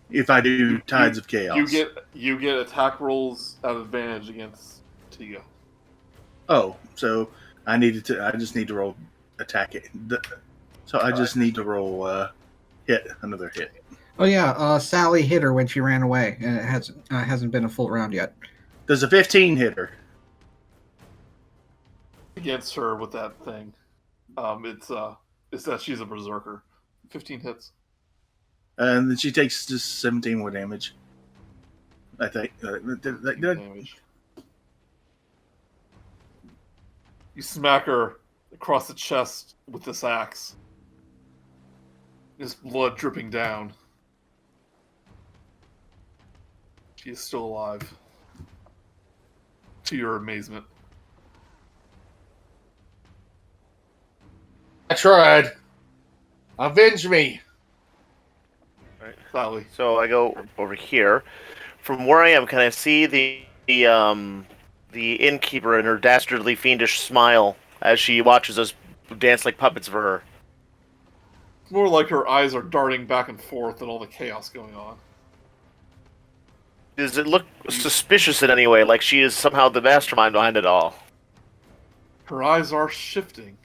if I do Tides of Chaos? You get attack rolls at advantage against Tiga. Oh, so I just need to roll attack it. So I just need to roll hit another hit. Oh yeah, Sally hit her when she ran away, and it hasn't been a full round yet. Does a 15 hit her? Against her with that thing. It's that she's a berserker. 15 hits. And then she takes just 17 more damage. I think. Damage. You smack her across the chest with this axe. There's blood dripping down. She is still alive. To your amazement. I tried. Avenge me. Sally. So I go over here. From where I am, can I see the innkeeper and her dastardly fiendish smile as she watches us dance like puppets for her? It's more like her eyes are darting back and forth and all the chaos going on. Does it look suspicious in any way, like she is somehow the mastermind behind it all? Her eyes are shifting.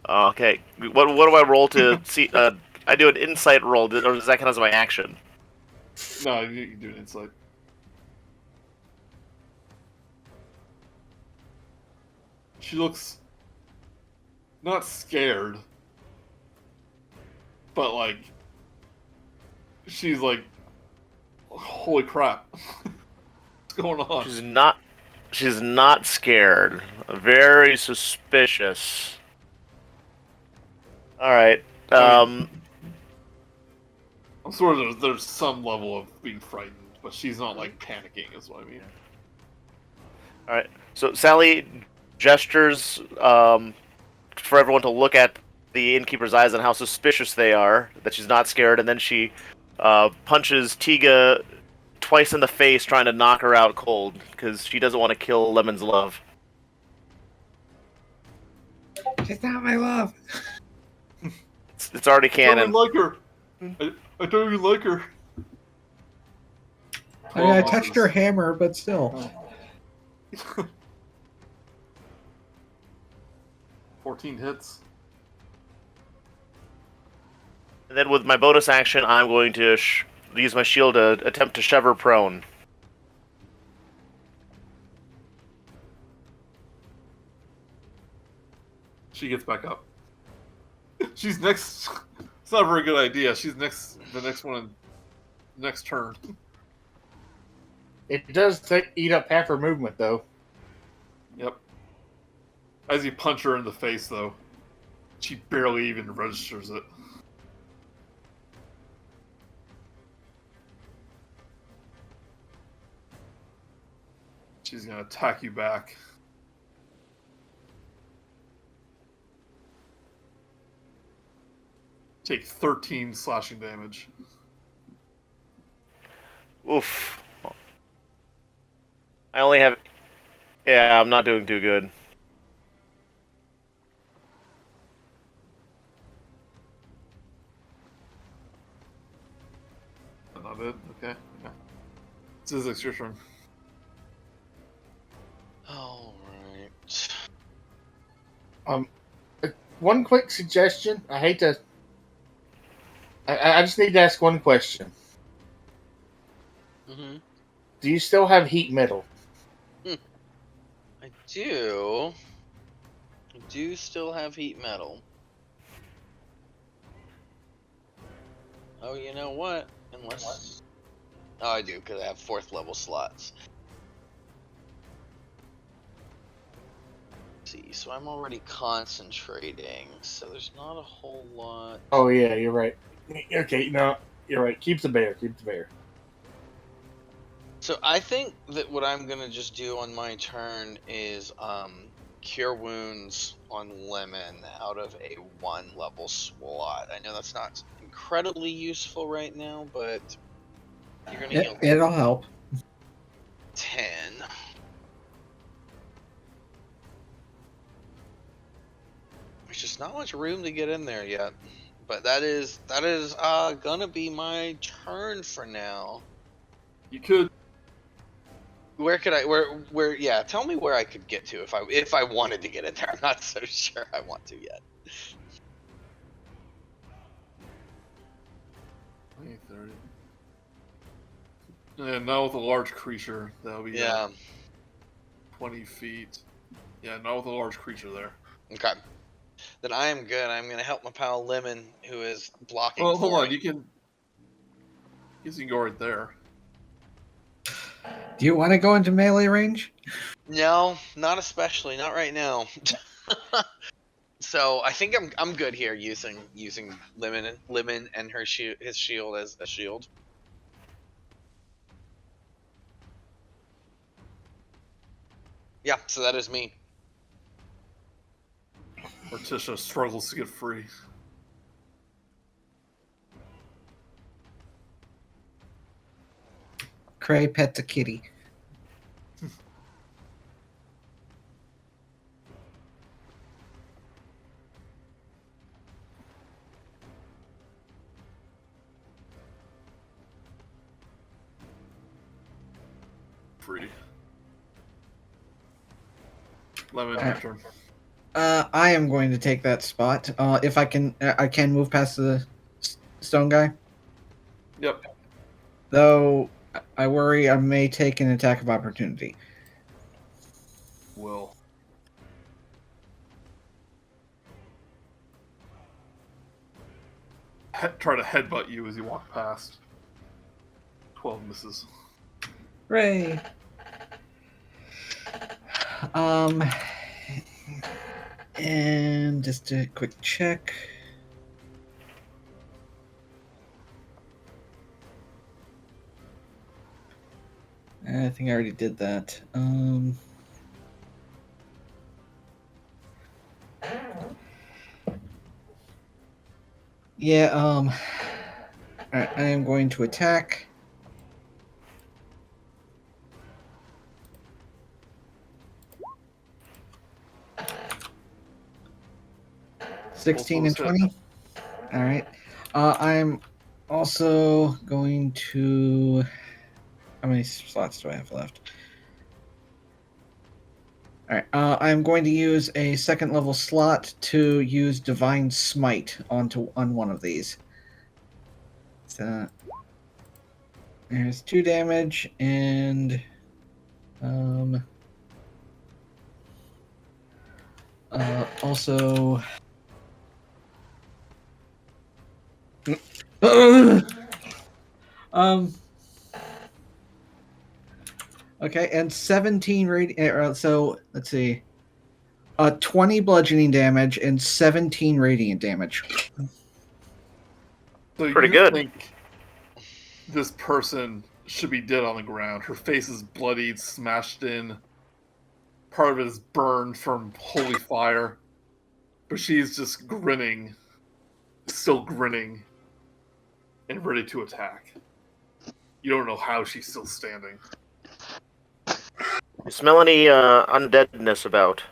Okay. What do I roll to see? I do an insight roll, or does that count as my action? No, you can do an insight. She looks not scared, but like she's like, holy crap, what's going on? She's not scared. Very suspicious. All right. I'm sure there's some level of being frightened, but she's not like panicking, is what I mean. All right. So Sally gestures for everyone to look at the innkeeper's eyes and how suspicious they are, that she's not scared, and then she punches Tiga twice in the face, trying to knock her out cold, because she doesn't want to kill Lemon's love. She's not my love. It's already I don't even canon. like her. I don't even like her. I mean, I touched her hammer, but still. 14 hits. And then with my bonus action, I'm going to use my shield to attempt to shove her prone. She gets back up. She's next. It's not a very good idea. She's next. The next one. Next turn. It does eat up half her movement, though. Yep. As you punch her in the face, though, she barely even registers it. She's gonna attack you back. Take 13 slashing damage. Oof. I only have... Yeah, I'm not doing too good. Not it? Okay. Yeah. Zyzzyx, your turn. Alright. One quick suggestion. I hate to. I just need to ask one question. Mm-hmm. Do you still have heat metal? I do. I do still have heat metal. Oh, you know what? Unless... Oh, I do, because I have 4th level slots. Let's see, so I'm already concentrating, so there's not a whole lot. Oh yeah, you're right. Okay, no, you're right. Keep the bear. Keep the bear. So I think that what I'm gonna just do on my turn is cure wounds on Lemon out of a 1 level slot. I know that's not incredibly useful right now, but you're gonna heal It'll help. 10. There's just not much room to get in there yet. But that is gonna be my turn for now. You could. Where could I where yeah, tell me where I could get to if I wanted to get in there. I'm not so sure I want to yet. 20, 30. And now with a large creature, that'll be 20 feet. Yeah, now with a large creature there. Okay. Then I am good. I'm gonna help my pal Lemon, who is blocking. Well, hold for on. me. You can. I guess you can go right there. Do you want to go into melee range? No, not especially. Not right now. So I think I'm good here using Lemon and her his shield as a shield. Yeah, so that is me. Morticia struggles to get free. Cray pets a kitty. Free. Lemon, your turn. I am going to take that spot. If I can move past the stone guy. Yep. Though I worry I may take an attack of opportunity. Will. Try to headbutt you as you walk past. 12 misses. Hooray! And just a quick check. I think I already did that. Yeah, alright, I am going to attack. $16 and 20. Alright. I'm also going to... How many slots do I have left? Alright, I'm going to use a second level slot to use Divine Smite on one of these. So, there's 2 damage, and also okay, and 17 radiant. So let's see, 20 bludgeoning damage and 17 radiant damage. So Pretty you good. think this person should be dead on the ground. Her face is bloodied, smashed in. Part of it is burned from holy fire. But she's just grinning, still grinning, and ready to attack. You don't know how she's still standing. You smell any undeadness about?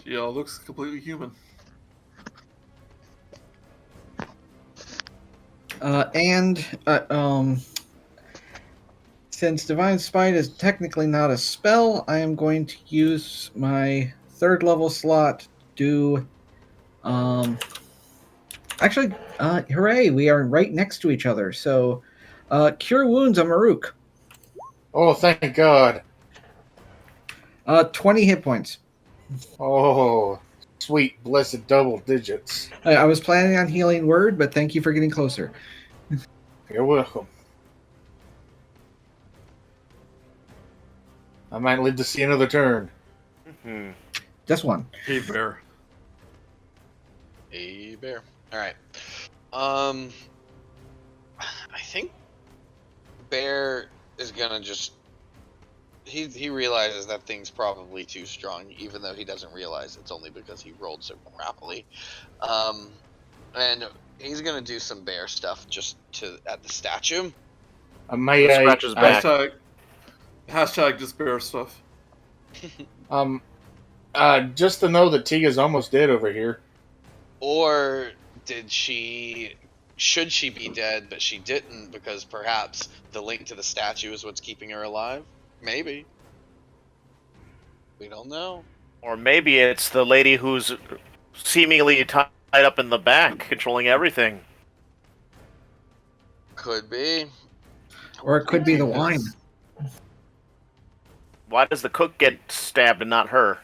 She looks completely human. Since Divine Smite is technically not a spell, I am going to use my 3rd level slot to actually, hooray, we are right next to each other. So, Cure Wounds on Murook. Oh, thank God. 20 hit points. Oh, sweet, blessed double digits. I was planning on healing Word, but thank you for getting closer. You're welcome. I might live to see another turn. Hmm. Just one. Hey, bear. A bear. All right. I think Bear is gonna just. He realizes that thing's probably too strong, even though he doesn't realize it's only because he rolled so crappily. And he's gonna do some bear stuff just at the statue. Scratch his back. Hashtag just bear stuff. Just to know that Tia's almost dead over here. Or should she be dead, but she didn't because perhaps the link to the statue is what's keeping her alive? Maybe. We don't know. Or maybe it's the lady who's seemingly tied up in the back, controlling everything. Could be. Or it could be the wine. Why does the cook get stabbed and not her?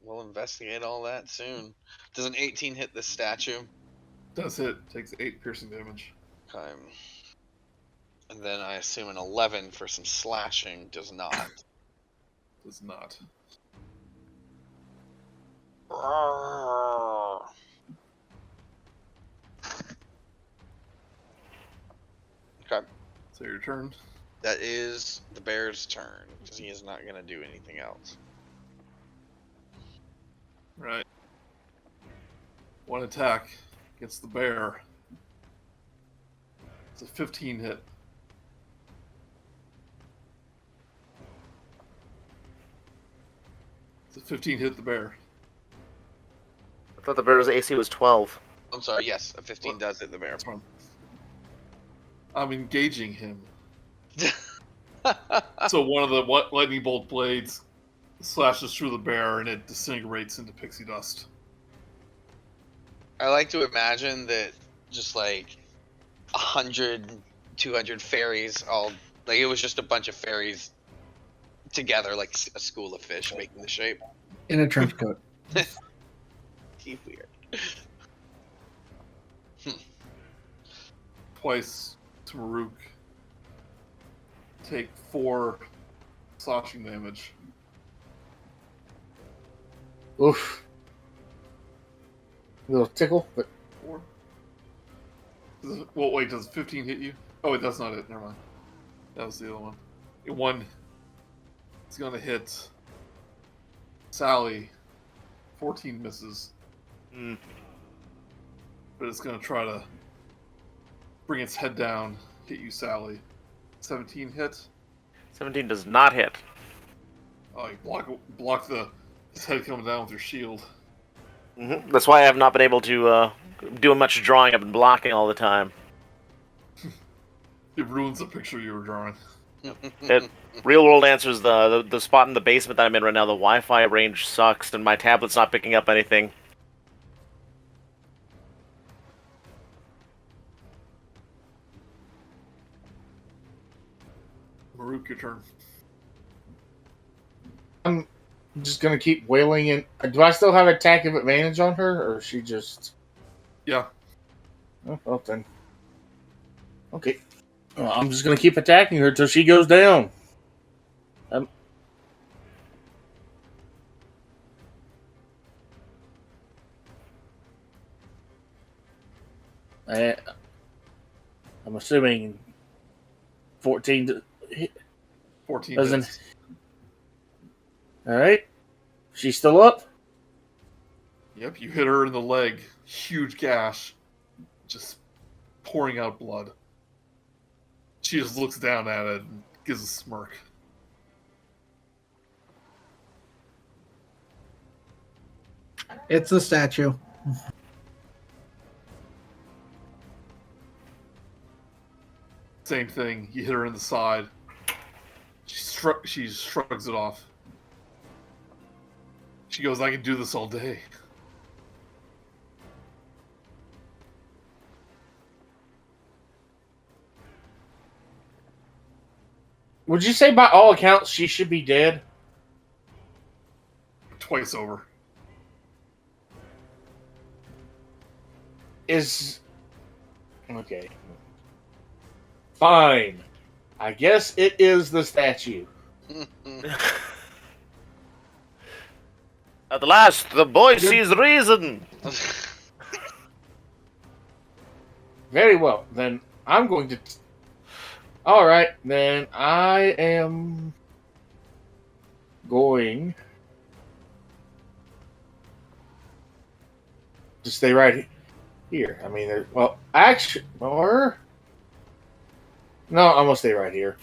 We'll investigate all that soon. Does an 18 hit this statue? Does hit. Takes 8 piercing damage. Okay. And then I assume an 11 for some slashing does not. Does not. Okay. So your turn. That is the bear's turn, because he is not going to do anything else. Right. One attack against the bear. It's a 15 hit. It's a 15 hit the bear. I thought the bear's AC was 12. I'm sorry. Yes, a 15 does hit the bear. That's fine. I'm engaging him. So one of the lightning bolt blades slashes through the bear and it disintegrates into pixie dust. I like to imagine that just like 100, 200 fairies all like it was just a bunch of fairies together like a school of fish making the shape. In a trench coat. Keep weird. Twice to Murook. Take 4 slashing damage. Oof. A little tickle, but 4. Well, wait, does 15 hit you? Oh, wait, that's not it. Never mind. That was the other one. One. It's gonna hit Sally. 14 misses. But it's gonna try to bring its head down, hit you, Sally. 17 hit. 17 does not hit. Oh, you block his head coming down with your shield. That's why I have not been able to do much drawing. I've been blocking all the time. It ruins the picture you were drawing. Real world answers the spot in the basement that I'm in right now. The Wi-Fi range sucks, and my tablet's not picking up anything. Murook, your turn. I'm just gonna keep wailing in. Do I still have attack of advantage on her, or is she just? Yeah. Oh, well then. Okay. Well, I'm just gonna keep attacking her till she goes down. I'm assuming 14 to hit. 14 Doesn't. hits. All right. She's still up. Yep, you hit her in the leg. Huge gash. Just pouring out blood. She just looks down at it and gives a smirk. It's a statue. Same thing. You hit her in the side. She shrugs it off. She goes, I can do this all day. Would you say, by all accounts, she should be dead? Twice over. Okay. Fine. I guess it is the statue. At last, the boy sees reason. Very well. Then I'm going to... Alright, then I am going to stay right here. I mean, well, actually, or... No, I'm going to stay right here.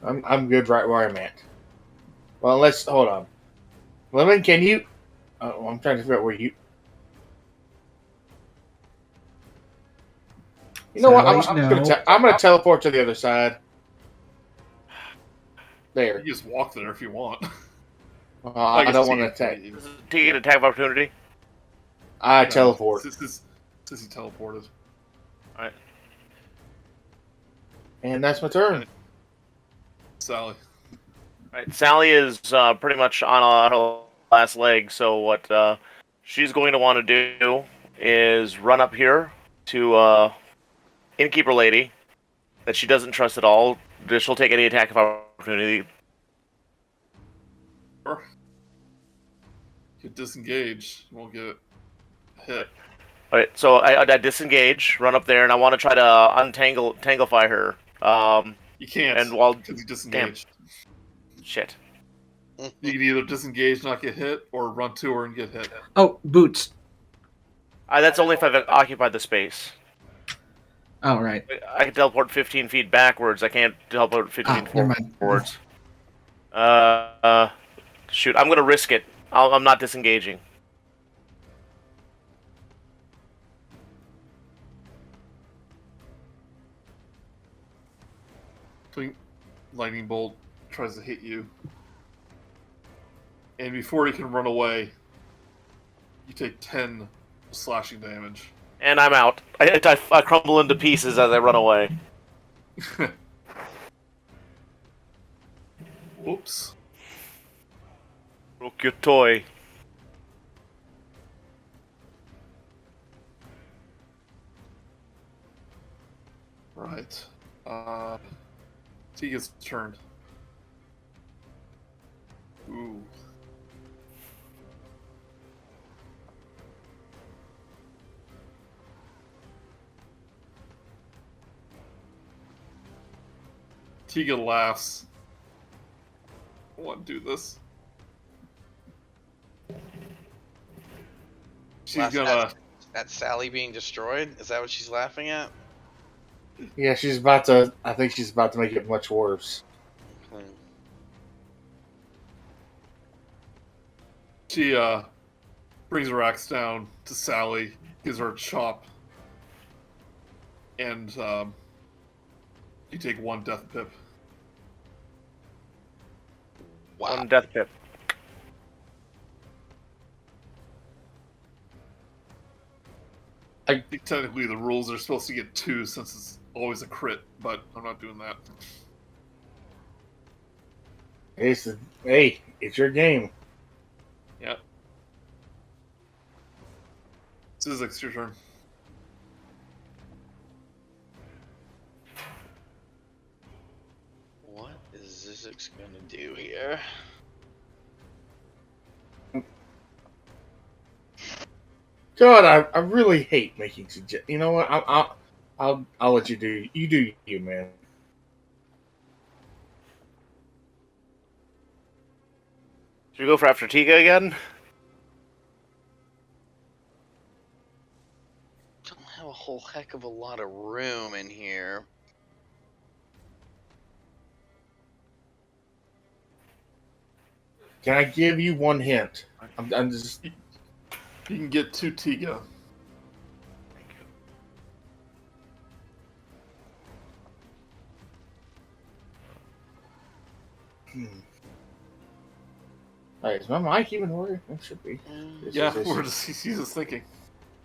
I'm good right where I'm at. Well, hold on. Lemon, can you... I'm trying to figure out where you... You know what? I'm going to teleport to the other side. There. You just walk there if you want. I don't want to attack. Take an attack of opportunity. I teleport. Since he teleported. Alright. And that's my turn. Sally. Alright, Sally is pretty much on her last leg, so what she's going to want to do is run up here to Innkeeper Lady that she doesn't trust at all. She'll take any attack of opportunity. You disengage, you won't get hit. Alright, so I disengage, run up there, and I want to try to tanglefy her. You can't, and while because you disengaged. Shit. You can either disengage, not get hit, or run to her and get hit. Oh, boots. That's only if I've occupied the space. Oh, right. I can teleport 15 feet backwards. I can't teleport 15 never mind. forwards. Shoot, I'm gonna risk it. I'm not disengaging. Lightning bolt tries to hit you, and before he can run away, you take 10 slashing damage. And I'm out. I crumble into pieces as I run away. Whoops. Broke your toy. Right. Tiga's turn. Ooh. Tiga laughs. I want to do this. She's Laugh gonna. at Sally being destroyed? Is that what she's laughing at? Yeah, she's about to. I think she's about to make it much worse. Hmm. She brings her axe down to Sally, gives her a chop, and you take 1 death pip. Wow. One death pip. I think technically the rules are supposed to get 2 since it's always a crit, but I'm not doing that. Hey, it's your game. Yeah. Zyzzyx, your turn. What is Zyzzyx gonna do here? God, I really hate making suggestions. You know what? I'll let you do. You do you, man. Should we go for after Tiga again? Don't have a whole heck of a lot of room in here. Can I give you one hint? I'm just. You can get 2 Tiga. Alright, is my mic even working? It should be. Yeah, we're just he's just thinking.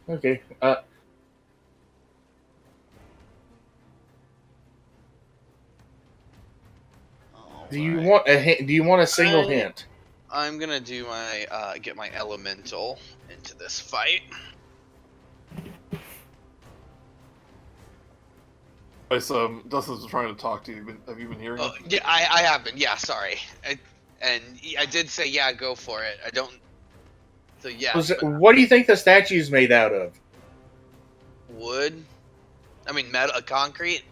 Okay. Do you Alright. want a hint? Do you want a single hint? I'm gonna do my get my elemental into this fight. Right, so Dustin's trying to talk to you. Have you been hearing Oh, it? yeah, I have been. Yeah, sorry. I did say yeah, go for it. I don't. So yeah, What do you think the statue's made out of? wood. I mean metal, concrete.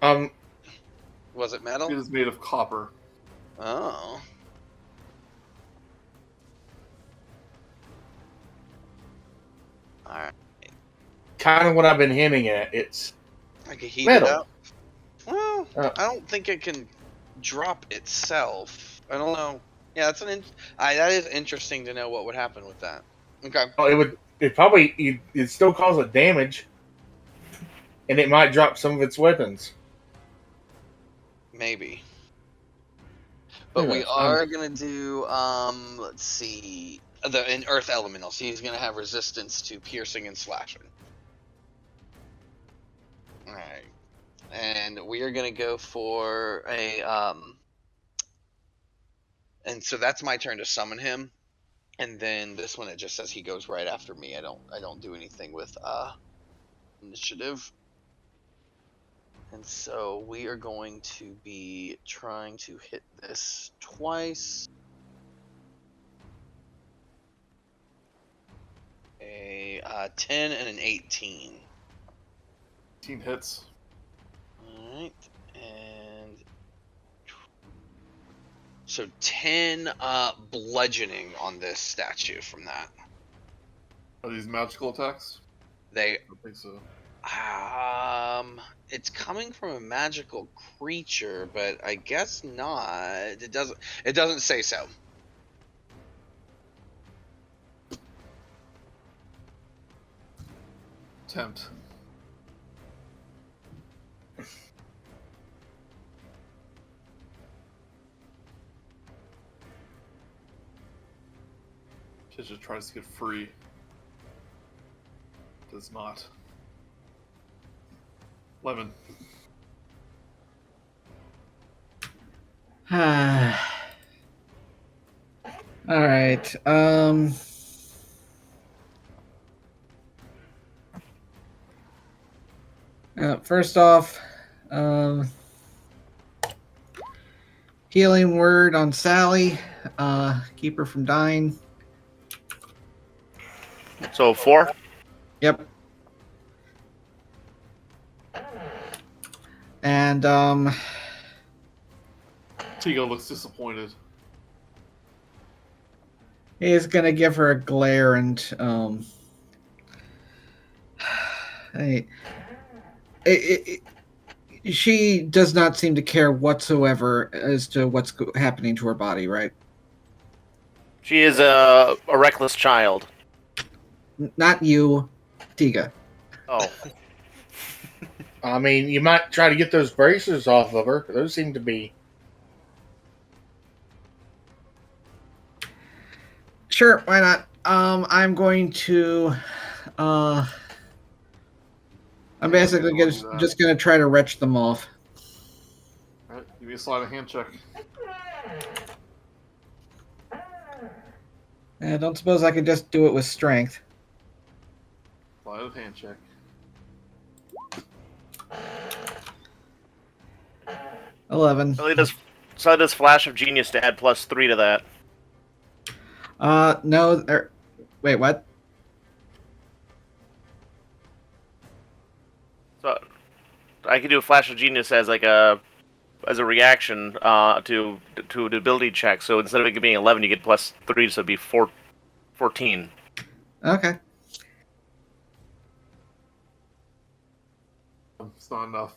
Was it metal? It is made of copper. Oh. Alright. Kind of what I've been hinting at. It's I can heat metal. it up. Well, Uh. I don't think it can drop itself. I don't know. Yeah, that's that is interesting to know what would happen with that. Okay. Oh, it would. It probably. It still cause it damage, and it might drop some of its weapons. Maybe. But we Anyways, are gonna do let's see. An earth elemental, so he's gonna have resistance to piercing and slashing. Alright. And we are gonna go for a and so that's my turn to summon him. And then this one it just says he goes right after me. I don't do anything with initiative. And so we are going to be trying to hit this twice. A 10 and an 18. 18 hits. Alright, and so 10 bludgeoning on this statue from that. Are these magical attacks? They I don't think so. It's coming from a magical creature, but I guess not. It doesn't say so. Attempt. She just tries to get free. Does not. Lemon. All right. First off, healing word on Sally. Keep her from dying. So 4. Yep. And Tigo looks disappointed. he's gonna give her a glare and she does not seem to care whatsoever as to what's happening to her body, right? She is a reckless child. Not you, Tiga. Oh. I mean, you might try to get those braces off of her. Those seem to be. Sure, why not? I'm going to. I'm basically just going to try to retch them off. Alright, give me a sleight of hand check. I don't suppose I could just do it with strength. Sleight of hand check. 11. So does Flash of Genius to add +3 to that. No. Wait, what? So I could do a Flash of Genius as a reaction to an ability check. So instead of it being 11, you get +3, so it'd be 14. Okay. It's not enough.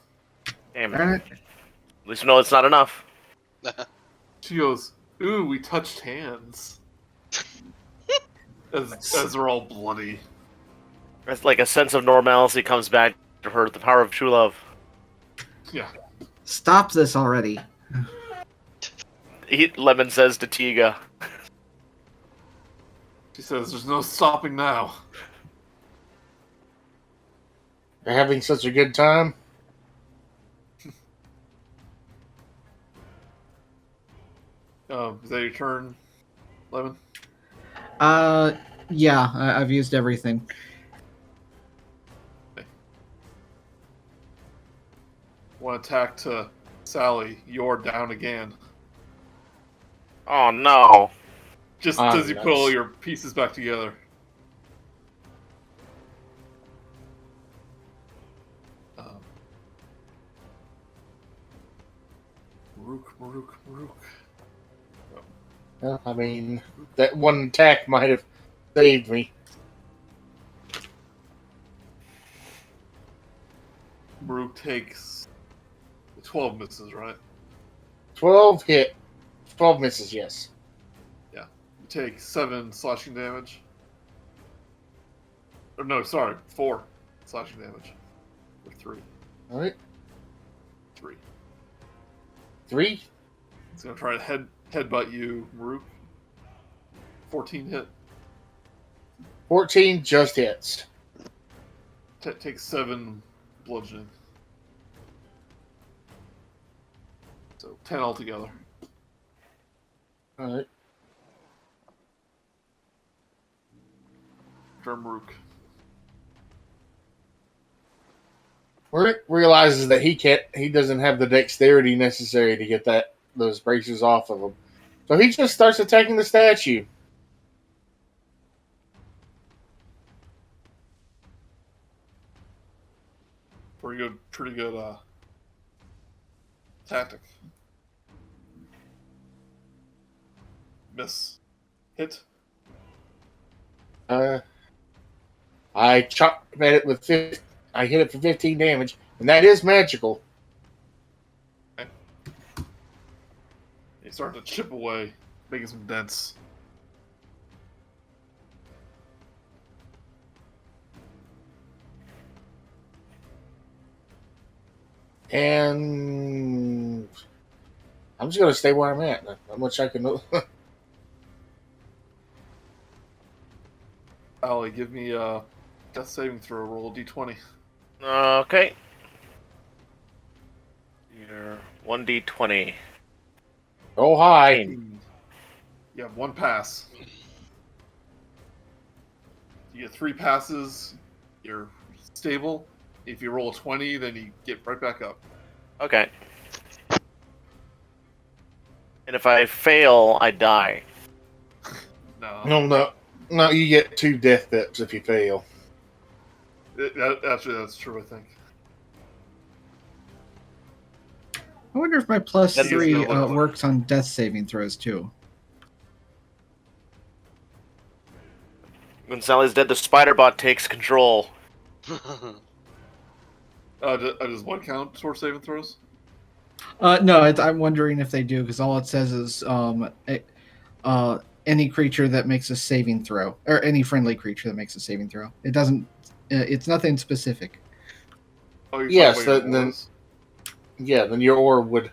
Damn it. All right. At least we know it's not enough. She goes, "Ooh, we touched hands." as they're all bloody. It's like a sense of normalcy comes back to her, the power of true love. Yeah. Stop this already. Lemon says to Tiga. She says, "There's no stopping now." They're having such a good time. Is that your turn, Lemon? Yeah, I've used everything. One attack to Sally. You're down again. Oh no. Just Ah, as you put all nice. your pieces back together. Murook. Well, I mean, that one attack might have saved me. Murook takes 12 misses, right? 12 hit. 12 misses, yes. You take 7 slashing damage. Or no, sorry, 4 slashing damage. Or 3. Alright. 3. 3? It's gonna try to headbutt you, Murook. 14 hit. 14 just hits. Takes 7 bludgeoning. So 10 altogether. Alright. Murook. Rick realizes that he doesn't have the dexterity necessary to get those braces off of him. So he just starts attacking the statue. Pretty good tactic. Miss. Hit. I chop at it with I hit it for 15 damage, and that is magical. He's starting to chip away, making some dents. And I'm just gonna stay where I'm at. How much I can. Allie, give me a death saving throw. Roll a d20. Okay. You're 1d20. Oh hi. You have one pass. You get 3 passes. You're stable. If you roll a 20, then you get right back up. Okay. And if I fail, I die. No. No, you get 2 death steps if you fail. Actually, that's true, I think. I wonder if my plus That is 3 no luck. works on death saving throws too. When Sally's dead, the spider bot takes control. Does one count towards saving throws? No, I'm wondering if they do because all it says is any creature that makes a saving throw, or any friendly creature that makes a saving throw. It doesn't. It's nothing specific. Oh, you're Yes, talking about your then- auras? Yeah, then your orb would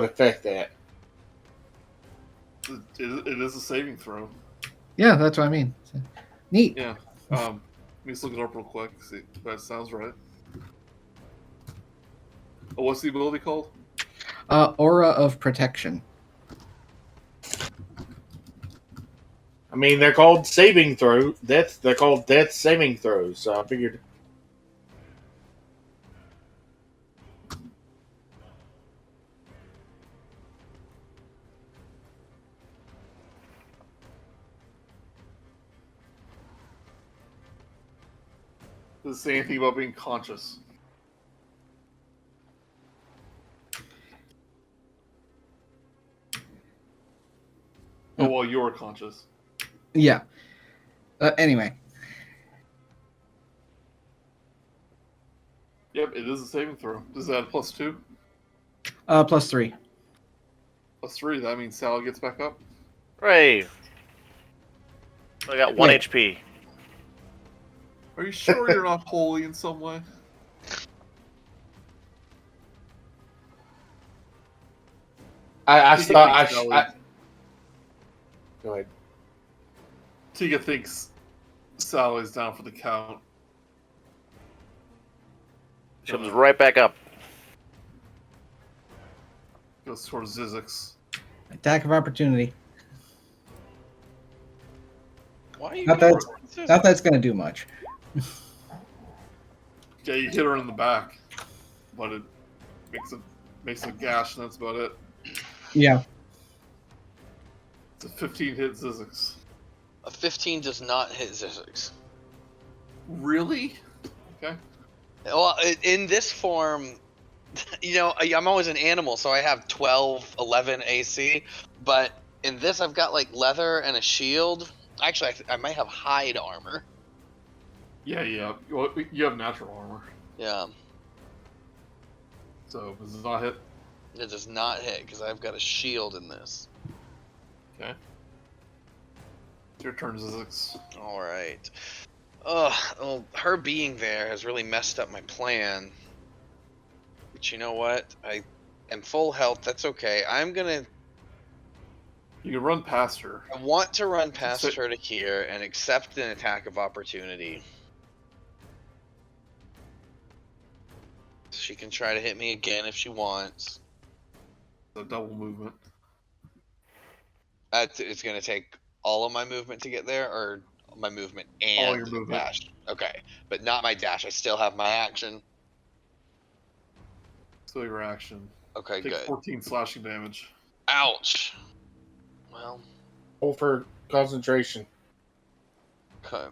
affect that. It is a saving throw. Yeah, that's what I mean. Neat. Yeah. Let me just look it up real quick. See if that sounds right. Oh, what's the ability called? Aura of protection. I mean, they're called saving throw. They're called death saving throws. So I figured. Does it say anything about being conscious? Oh, well, you're conscious. Yeah. Anyway, Yep, it is a saving throw. Does that plus 2? plus 3. Plus 3, that means Sally gets back up. Hooray! I got 1 Wait. HP. Are you sure you're not holy in some way? I Tika thought I, thinks sh- Sally- I. Go ahead. Tika thinks Sally's down for the count. Comes right back up. Goes towards Zyzzyx. Attack of opportunity. Why are you Not going that- towards this? Not that it's going to do much. Yeah, you hit her in the back, but it makes a gash, and that's about it. Yeah. It's a 15 hit Zyzzyx. A 15 does not hit Zyzzyx. Really? Okay. Well, in this form, you know, I'm always an animal, so I have 12, 11 AC. But in this, I've got like leather and a shield. Actually, I might have hide armor. Yeah. Well, you have natural armor, Yeah, so does it not hit? it does not hit because I've got a shield in this. Okay. It's your turn, Zyzzyx. All right. Ugh, well, her being there has really messed up my plan. But you know what? I am full health. That's okay. You can run past her. I want to run past So- her to here and accept an attack of opportunity. She can try to hit me again if she wants. The double movement. It's going to take all of my movement to get there, or my movement and All your movement. dash. Okay, but not my dash. I still have my action. So your action. Okay, Take good. 14 slashing damage. Ouch. Well, Roll for concentration. okay.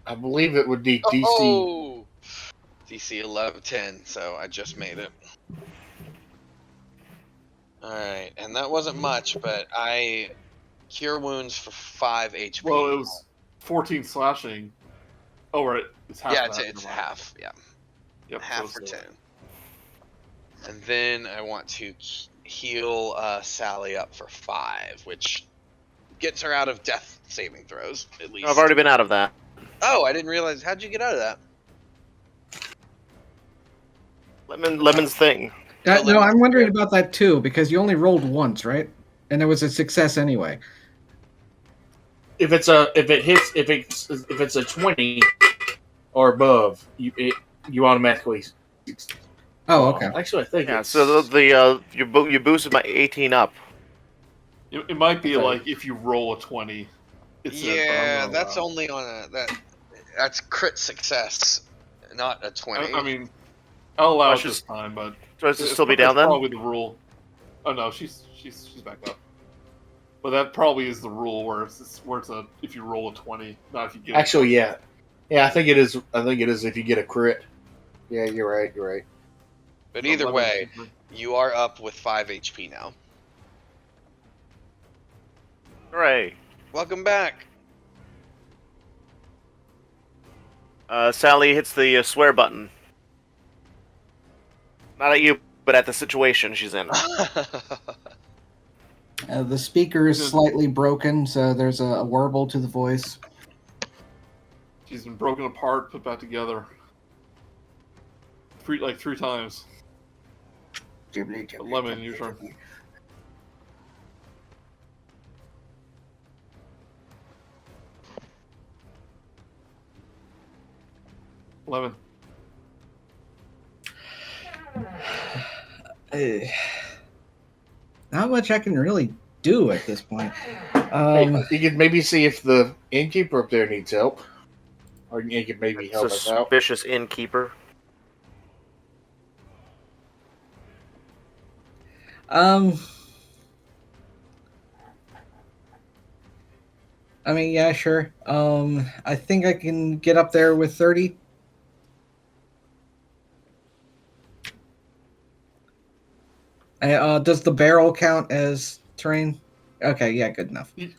I believe it would be DC. Oh! DC 11, 10, so I just made it. Alright, and that wasn't much, but I cure wounds for 5 HP. Well, it was 14 slashing. Oh, right. It's half. Yeah, that, it's never mind. half. Yeah, Yep, half so for it's 10. And then I want to heal Sally up for 5, which gets her out of death saving throws, at least. I've already been out of that. Oh, I didn't realize. How'd you get out of that? Lemon's thing. No, I'm wondering about that too, because you only rolled once, right? And it was a success anyway. If it's a 20 or above, you automatically. Oh, okay. Actually, I think Yeah, it's so you boosted my 18 up. It might be Okay. like if you roll a 20. Yeah, that's only on that's crit success, not a 20. I mean, I'll allow Oh, it this time, but So it still be down that's then? probably the rule. Oh no, she's back up. But that probably is the rule where it's if you roll a 20, not if you get. actually, yeah. I think it is. I think it is if you get a crit. Yeah, you're right. But either way, you are up with 5 HP now. Hooray. Welcome back. Sally hits the swear button. Not at you, but at the situation she's in. The speaker is slightly broken, so there's a warble to the voice. She's been broken apart, put back together. Three times. Lemon, your turn. Lemon. Not much I can really do at this point. Hey, you could maybe see if the innkeeper up there needs help, or you could maybe help us out. Suspicious innkeeper. I mean, yeah, sure. I think I can get up there with 30. Does the barrel count as terrain? Okay, yeah, good enough. You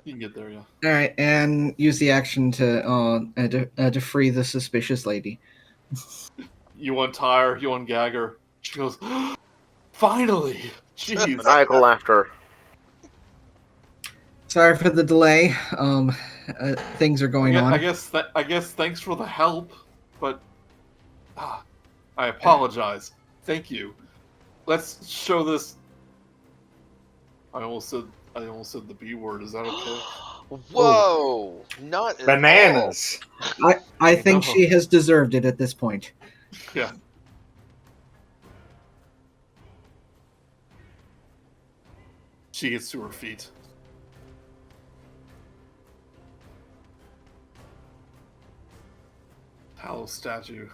can get there, yeah. All right, and use the action to free the suspicious lady. You untie her, you ungag her. She goes, finally! Jeez. Maniacal laughter. Sorry for the delay. Things are going on. I guess thanks for the help, but I apologize. Thank you. Let's show this. I almost said the B word. Is that okay? Whoa! Not at Bananas. I think No. she has deserved it at this point. Yeah. She gets to her feet. Hallow statue.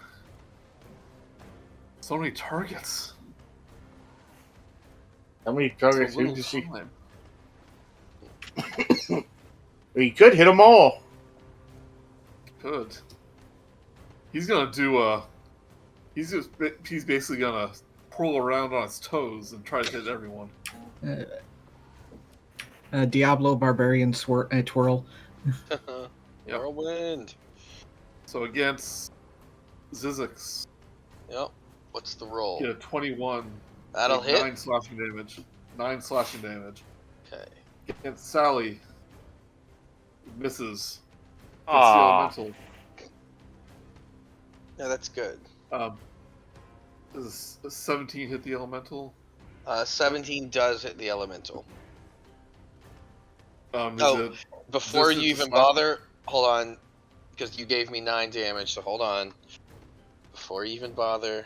So many targets. How many So targets little did she? time. We could hit them all. Good. He's gonna do He's basically gonna twirl around on his toes and try to hit everyone. Diablo Barbarian twirl. Whirlwind. So against Zyzzyx, Yep. What's the roll? get a 21. That'll take hit. 9 slashing damage. 9 slashing damage. Okay. Against Sally, misses. It's the Aww. elemental. Yeah, that's good. Does a 17 hit the elemental? 17 does hit the elemental. Is Oh, it Before This you is even slash- bother, hold on, because you gave me 9 damage, so hold on. Before you even bother.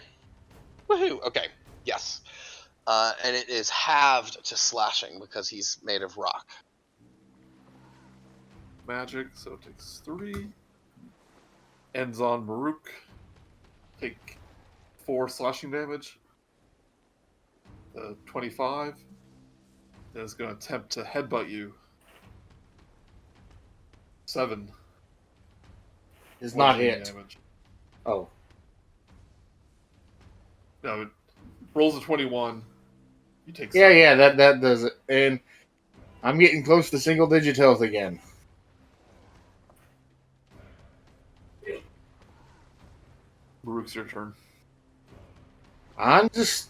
Woohoo! Okay, yes. And it is halved to slashing because he's made of rock. magic? So it takes 3. Ends on Murook. Take 4 slashing damage. 25. Then it's going to attempt to headbutt you. 7. It's not bludgeoning hit. damage. Oh, No, it rolls a 21. You take yeah, 7. yeah. That does it. And I'm getting close to single digit health again. Murook's your turn. I'm just.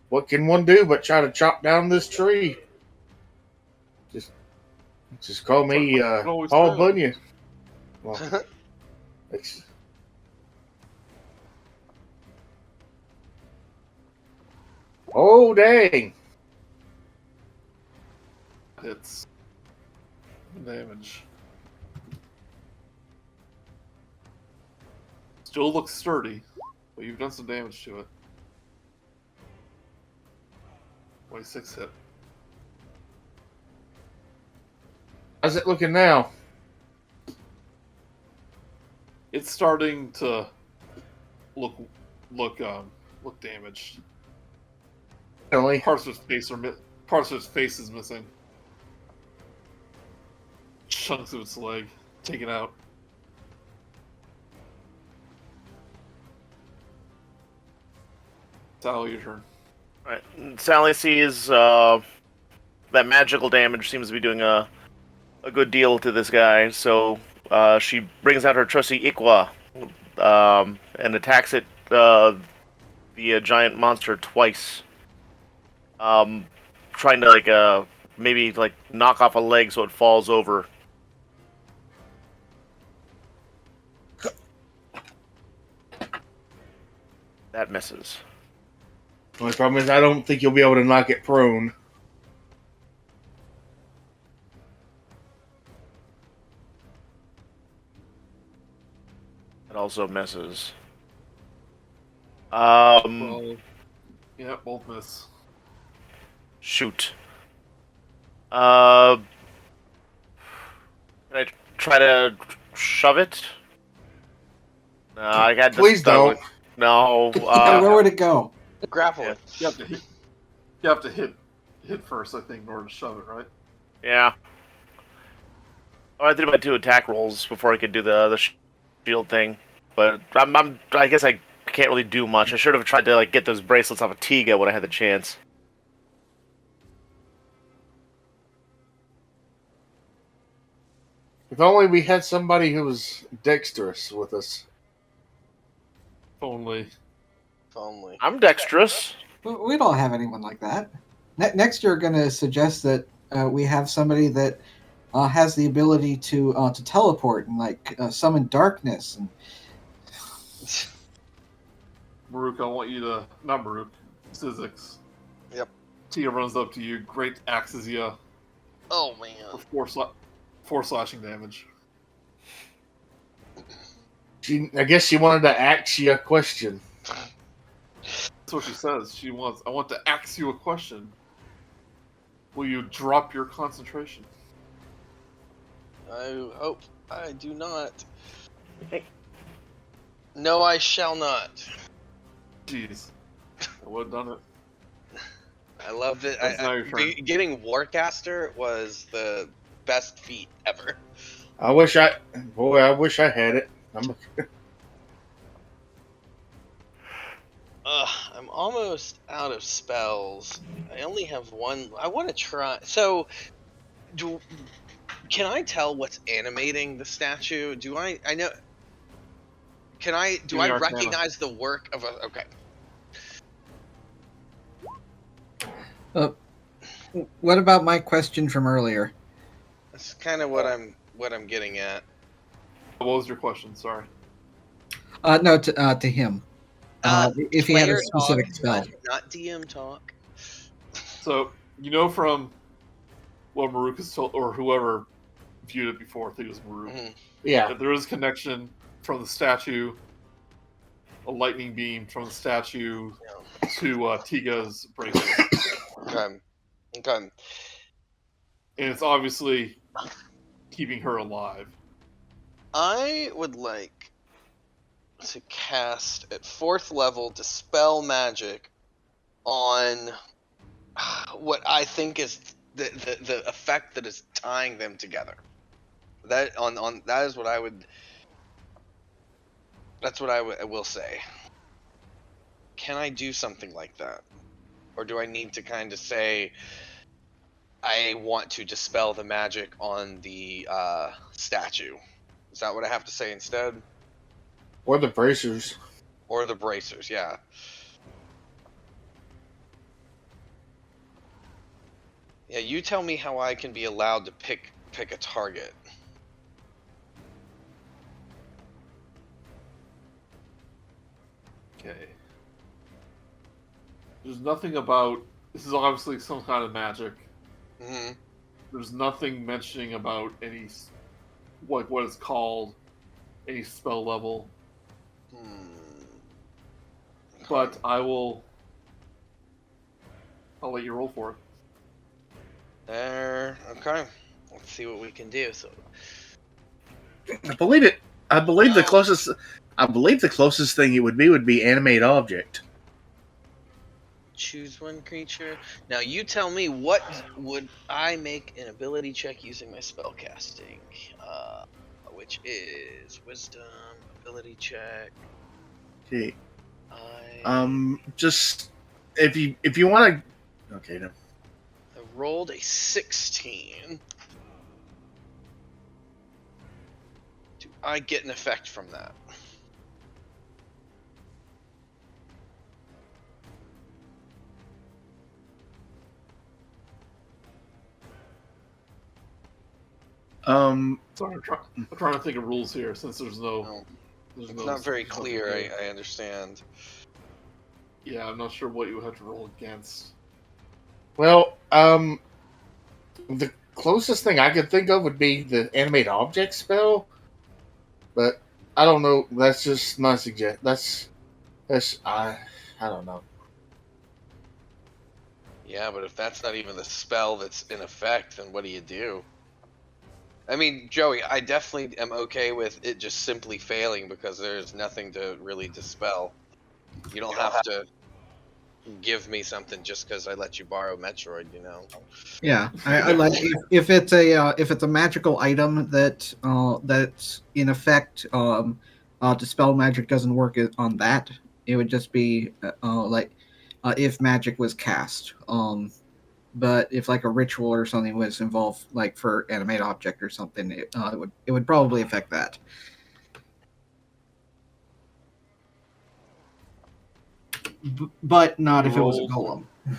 What can one do but try to chop down this tree? Just call me always Paul fail. Bunyan. Well, it's, oh dang! Hits. Damage. Still looks sturdy, but you've done some damage to it. 26 hit. How's it looking now? It's starting to look damaged. Really? Parts of its face is missing. Chunks of its leg taken out. Sally, your turn. Right. Sally sees that magical damage seems to be doing a good deal to this guy, so she brings out her trusty Ikwa and attacks it, the giant monster twice, trying to maybe knock off a leg so it falls over. That misses. The only problem is I don't think you'll be able to knock it prone. It also misses. Well, yeah, both miss. Shoot. Can I try to shove it? No, I got. Please don't. No. Where would it go? Grapple it. You have to hit. You have to hit first, I think, in order to shove it, right? Yeah. Oh, I did my 2 attack rolls before I could do the shield thing, but I guess I can't really do much. I should have tried to get those bracelets off of Tiga when I had the chance. If only we had somebody who was dexterous with us. If only. If only. I'm dexterous. We don't have anyone like that. Next, you're going to suggest that we have somebody that has the ability to teleport and summon darkness. And Murook, I want you to not Murook, Zyzzyx. Yep. Tia runs up to you, great axes you Oh man. for 4 slashing damage. I guess she wanted to ask you a question. That's what she says. I want to ask you a question. Will you drop your concentration? I hope I do not. No, I shall not. Jeez. I would have done it. I loved it. That's now your turn. Getting Warcaster was the best feat ever. I wish I had it. I'm almost out of spells. I only have one. I want to try. So, can I tell what's animating the statue? Do I know? Do I Arcana. recognize the work of a? Okay. what about my question from earlier? That's kind of what I'm getting at. What was your question? Sorry. No, to him. If he had a Player specific talk, spell. not DM talk. So, you know from what Murook has told, or whoever viewed it before, I think it was Murook, Mhm. Yeah. that there is a connection from the statue, a lightning beam from the statue to Tiga's bracelet. Okay. And it's obviously keeping her alive. I would like to cast at 4th level Dispel Magic on what I think is the effect that is tying them together. That is what I would. That's what I will say. Can I do something like that, or do I need to kind of say I want to dispel the magic on the statue? Is that what I have to say instead? Or the bracers. Or the bracers, yeah. Yeah, you tell me how I can be allowed to pick a target. Okay. There's nothing about. This is obviously some kind of magic. Hmm. There's nothing mentioning about any, what it's called, any spell level. But I'll let you roll for it. Okay. Let's see what we can do. So, I believe it. I believe the closest. I believe the closest thing it would be animate object. choose one creature. Now you tell me, what would I make an ability check using my spell casting? Which is wisdom ability check. Okay. I Just if you want to. Okay. No. I rolled a 16. Do I get an effect from that? Sorry, I'm trying to think of rules here since there's no. No. There's It's no not very nothing clear. there. I understand. Yeah, I'm not sure what you would have to roll against. Well, the closest thing I could think of would be the animate object spell, but I don't know. That's just my suggestion. That's I don't know. Yeah, but if that's not even the spell that's in effect, then what do you do? I mean, Joey, I definitely am okay with it just simply failing because there's nothing to really dispel. You don't have to give me something just because I let you borrow Metroid, you know. Yeah, I like if it's a magical item that that's in effect dispel magic doesn't work on that. It would just be if magic was cast. But if like a ritual or something was involved, like for animate object or something, it would probably affect that. But not if it was a Roll. golem.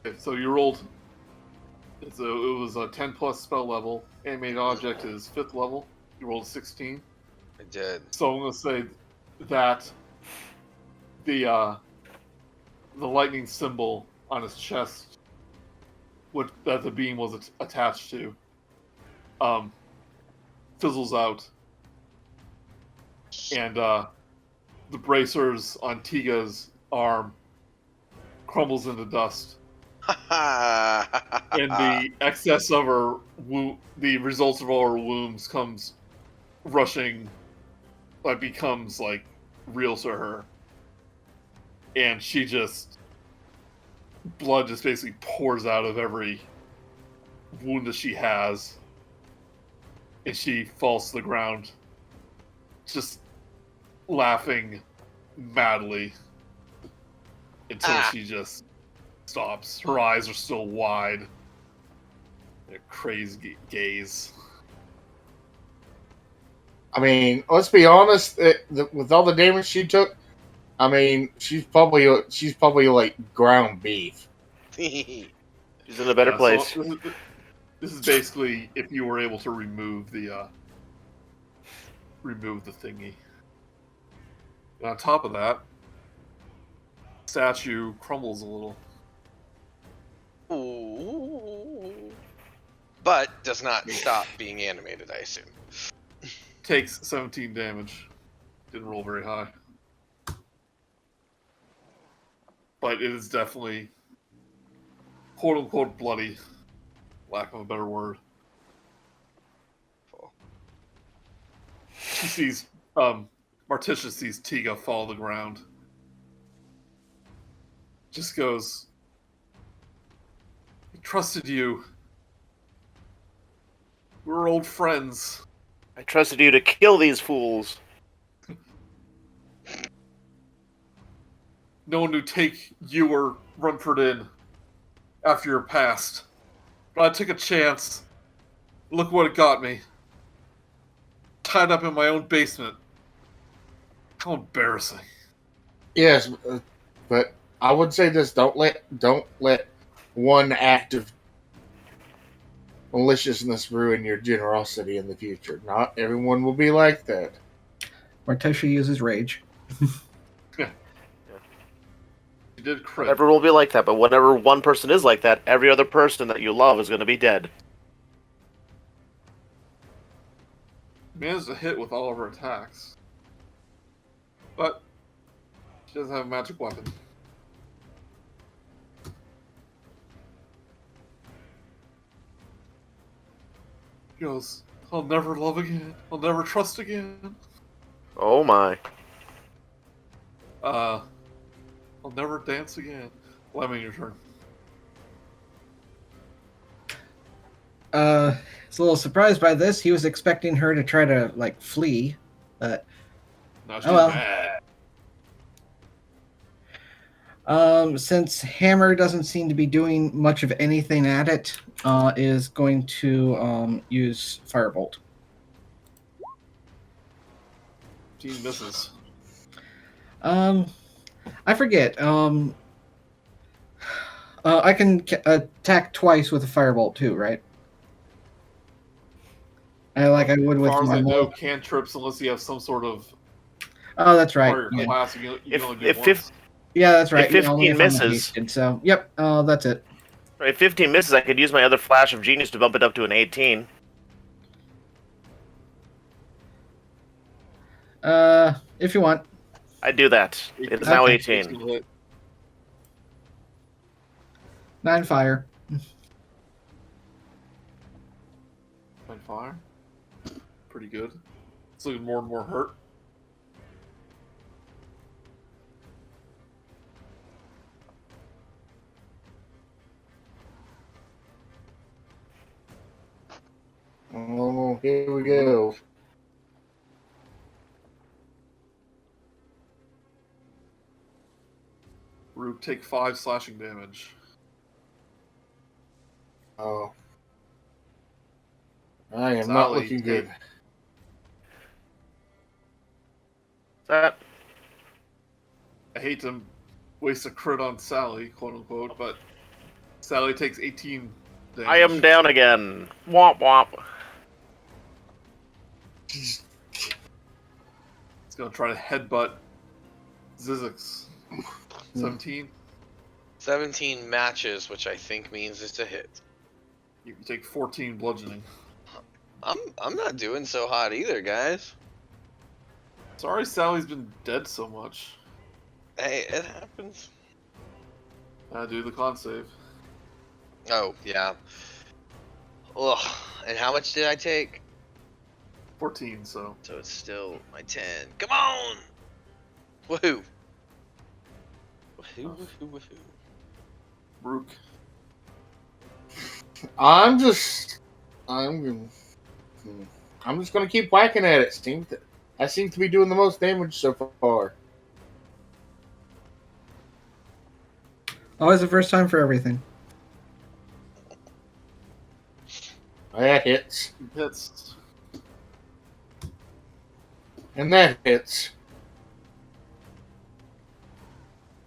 Okay, so you rolled. It was a 10 plus spell level. Animated object is 5th level. You rolled a 16. I did. So I'm gonna say that the lightning symbol on his chest, that the beam was attached to, fizzles out, and the bracers on Tiga's arm crumbles into dust. And the excess of her the results of all her wounds comes rushing, like becomes like real to her, and she just blood just basically pours out of every wound that she has, and she falls to the ground, just laughing madly until she just stops. Her eyes are still wide. A crazy gaze. I mean, let's be honest. With all the damage she took, I mean, she's probably like ground beef. She's in a better place. So this is basically if you were able to remove the thingy. And on top of that, statue crumbles a little. Ooh. But does not stop being animated, I assume. Takes 17 damage. Didn't roll very high. But it is definitely quote unquote bloody. Lack of a better word. She sees Marticia sees Tiga fall to the ground. Just goes, I trusted you. We were old friends. I trusted you to kill these fools. No one would take you or Rumford in after your past. But I took a chance. Look what it got me. Tied up in my own basement. How embarrassing. Yes, but I would say this: don't let one act of maliciousness ruin your generosity in the future. Not everyone will be like that. Martesha uses rage. You did crit. Never will be like that, but whenever one person is like that, every other person that you love is going to be dead. Managed to hit with all of her attacks. But she doesn't have a magic weapon. He goes, I'll never love again. I'll never trust again. Oh my. I'll never dance again. Lemon, your turn. He's a little surprised by this. He was expecting her to try to like flee, but Now she's well. mad. Since Hammer doesn't seem to be doing much of anything at it, is going to use Firebolt. 15 misses. I forget. I can attack twice with a Firebolt too, right? I would with As far as I normal. know, cantrips, unless you have some sort of Oh, that's right. warrior Yeah. class, you can only do If once. Yeah, that's right. If 15 only I'm misses. hasted, so, yep. That's it. If 15 misses, I could use my other Flash of Genius to bump it up to an 18. If you want. I'd do that. It is now Okay. 18. 9 fire. Fine fire. Pretty good. It's looking more and more hurt. Oh, here we go. Rook, take 5 slashing damage. Oh. I am not Sally, looking take- good. That I hate to waste a crit on Sally, quote unquote, but Sally takes 18 damage. I am down again. Womp womp. He's gonna try to headbutt Zyzzyx. 17. 17 matches, which I think means it's a hit. You take 14 bludgeoning. I'm not doing so hot either, guys. Sorry Sally's been dead so much. Hey, it happens. Do the con save. Oh, yeah. Ugh. And how much did I take? 14, so. So it's still my 10. Come on! Woohoo! Woohoo, woohoo, woohoo. Rook. I'm just gonna keep whacking at it. I seem to be doing the most damage so far. Always the first time for everything. That hits. Hits. And that hits.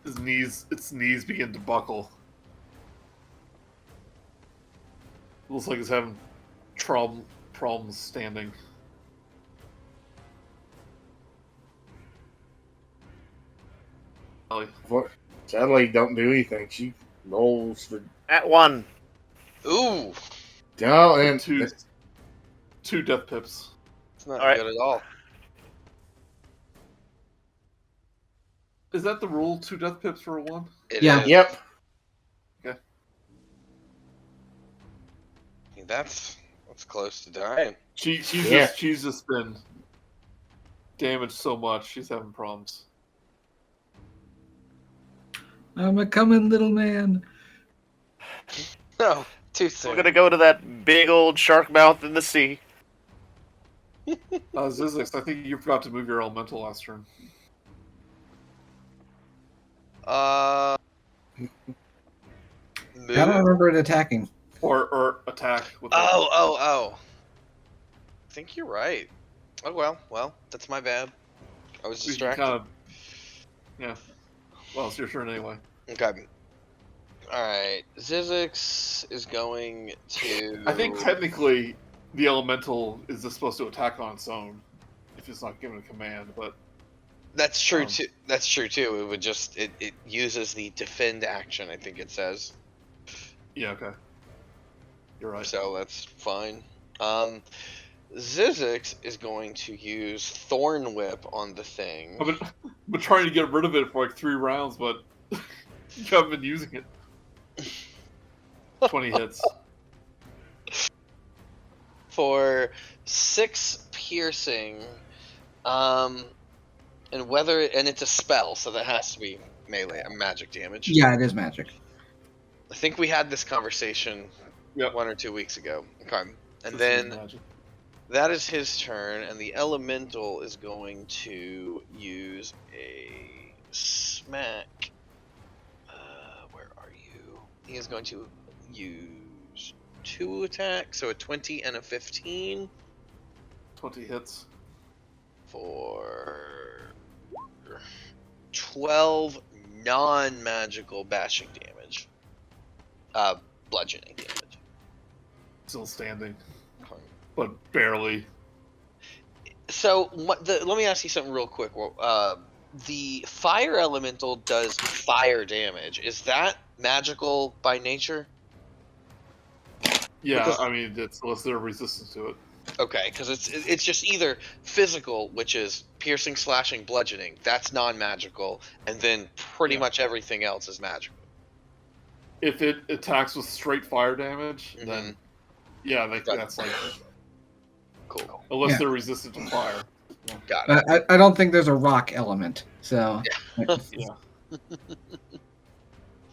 Its knees begin to buckle. Looks like it's having problems standing. Sally. Sadly, don't do anything. She rolls for At 1. Ooh! down and Two death pips. It's not Alright. good at all. Is that the rule? 2 death pips for a 1? It Yeah. is. Yep. That's close to dying. She's just been damaged so much. She's having problems. I'm a coming little man. No, too We're soon. gonna go to that big old shark mouth in the sea. Zyzzyx, I think you forgot to move your elemental last turn. I don't Move? remember it attacking. Or attack with Oh. think you're right. Oh well, that's my bad. I was We can distracted. kind of, yeah. Well, it's your turn anyway. Okay. Alright. Zyzzyx is going to. I think technically the elemental is just supposed to attack on its own if it's not given a command, but That's true too. That's true too. It would just it uses the defend action, I think it says. yeah, okay. You're right. So that's fine. Zyzzyx is going to use Thorn Whip on the thing. I've been trying to get rid of it for like 3 rounds, but you haven't been using it. 20 hits. For 6 piercing. And it's a spell, so that has to be melee, magic damage. Yeah, it is magic. I think we had this conversation Yep. 1 or 2 weeks ago. Okay. And This then is magic. that is his turn, and the elemental is going to use a smack. Where are you? He is going to use 2 attacks, so a 20 and a 15 20 hits. for 12 non-magical bashing damage. Bludgeoning damage. Still standing, Okay. but barely. So let me ask you something real quick. The fire elemental does fire damage. Is that magical by nature? Yeah, Because- I mean, it's unless they're resistant to it. Okay, because it's just either physical, which is piercing, slashing, bludgeoning. That's non-magical, and then pretty Yeah. much everything else is magical. If it attacks with straight fire damage, then yeah, that's like Cool. unless Yeah. they're resistant to fire. Got it. I don't think there's a rock element, so Yeah.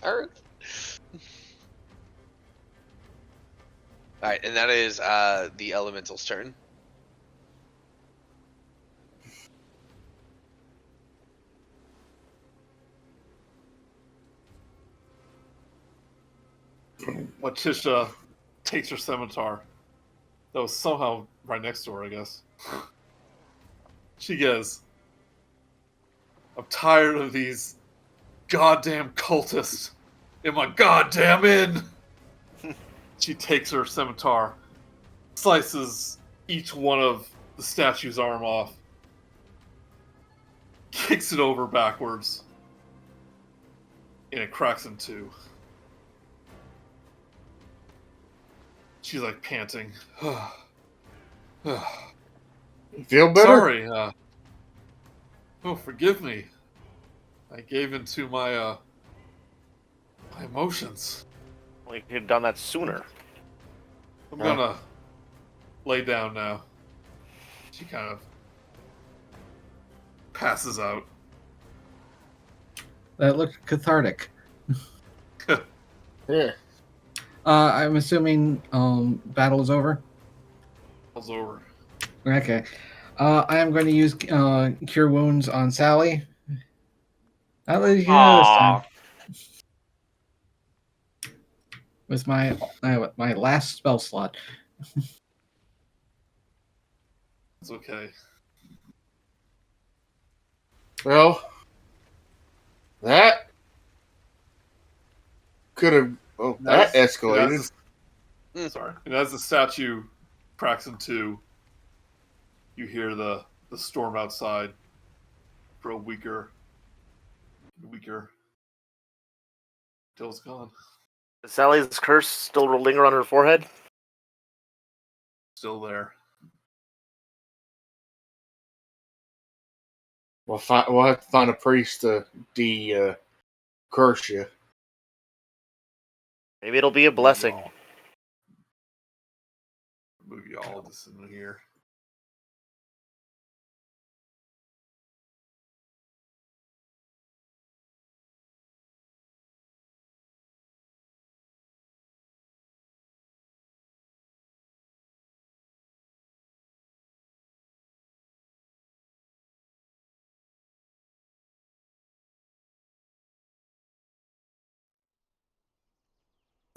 Earth. All right, and that is the elemental's turn. Letitia takes her scimitar. That was somehow right next to her, I guess. She goes, I'm tired of these goddamn cultists in my goddamn inn. She takes her scimitar, slices each one of the statue's arm off, kicks it over backwards, and it cracks in 2. She's like panting. Feel better? Sorry. Oh, forgive me. I gave into my my emotions. We could have done that sooner. I'm gonna lay down now. She kind of passes out. that looked cathartic. Yeah. I'm assuming battle is over. Falls over. Okay. I am going to use Cure Wounds on Sally. I'll let you know this time. With my last spell slot. It's okay. Well, that could have. Oh, that escalated. Sorry. And as the statue cracks in 2, you hear the storm outside grow weaker and weaker till it's gone. Is Sally's curse still linger on her forehead? Still there. We'll have to find a priest to curse you. Maybe it'll be a blessing. Move you all this in here.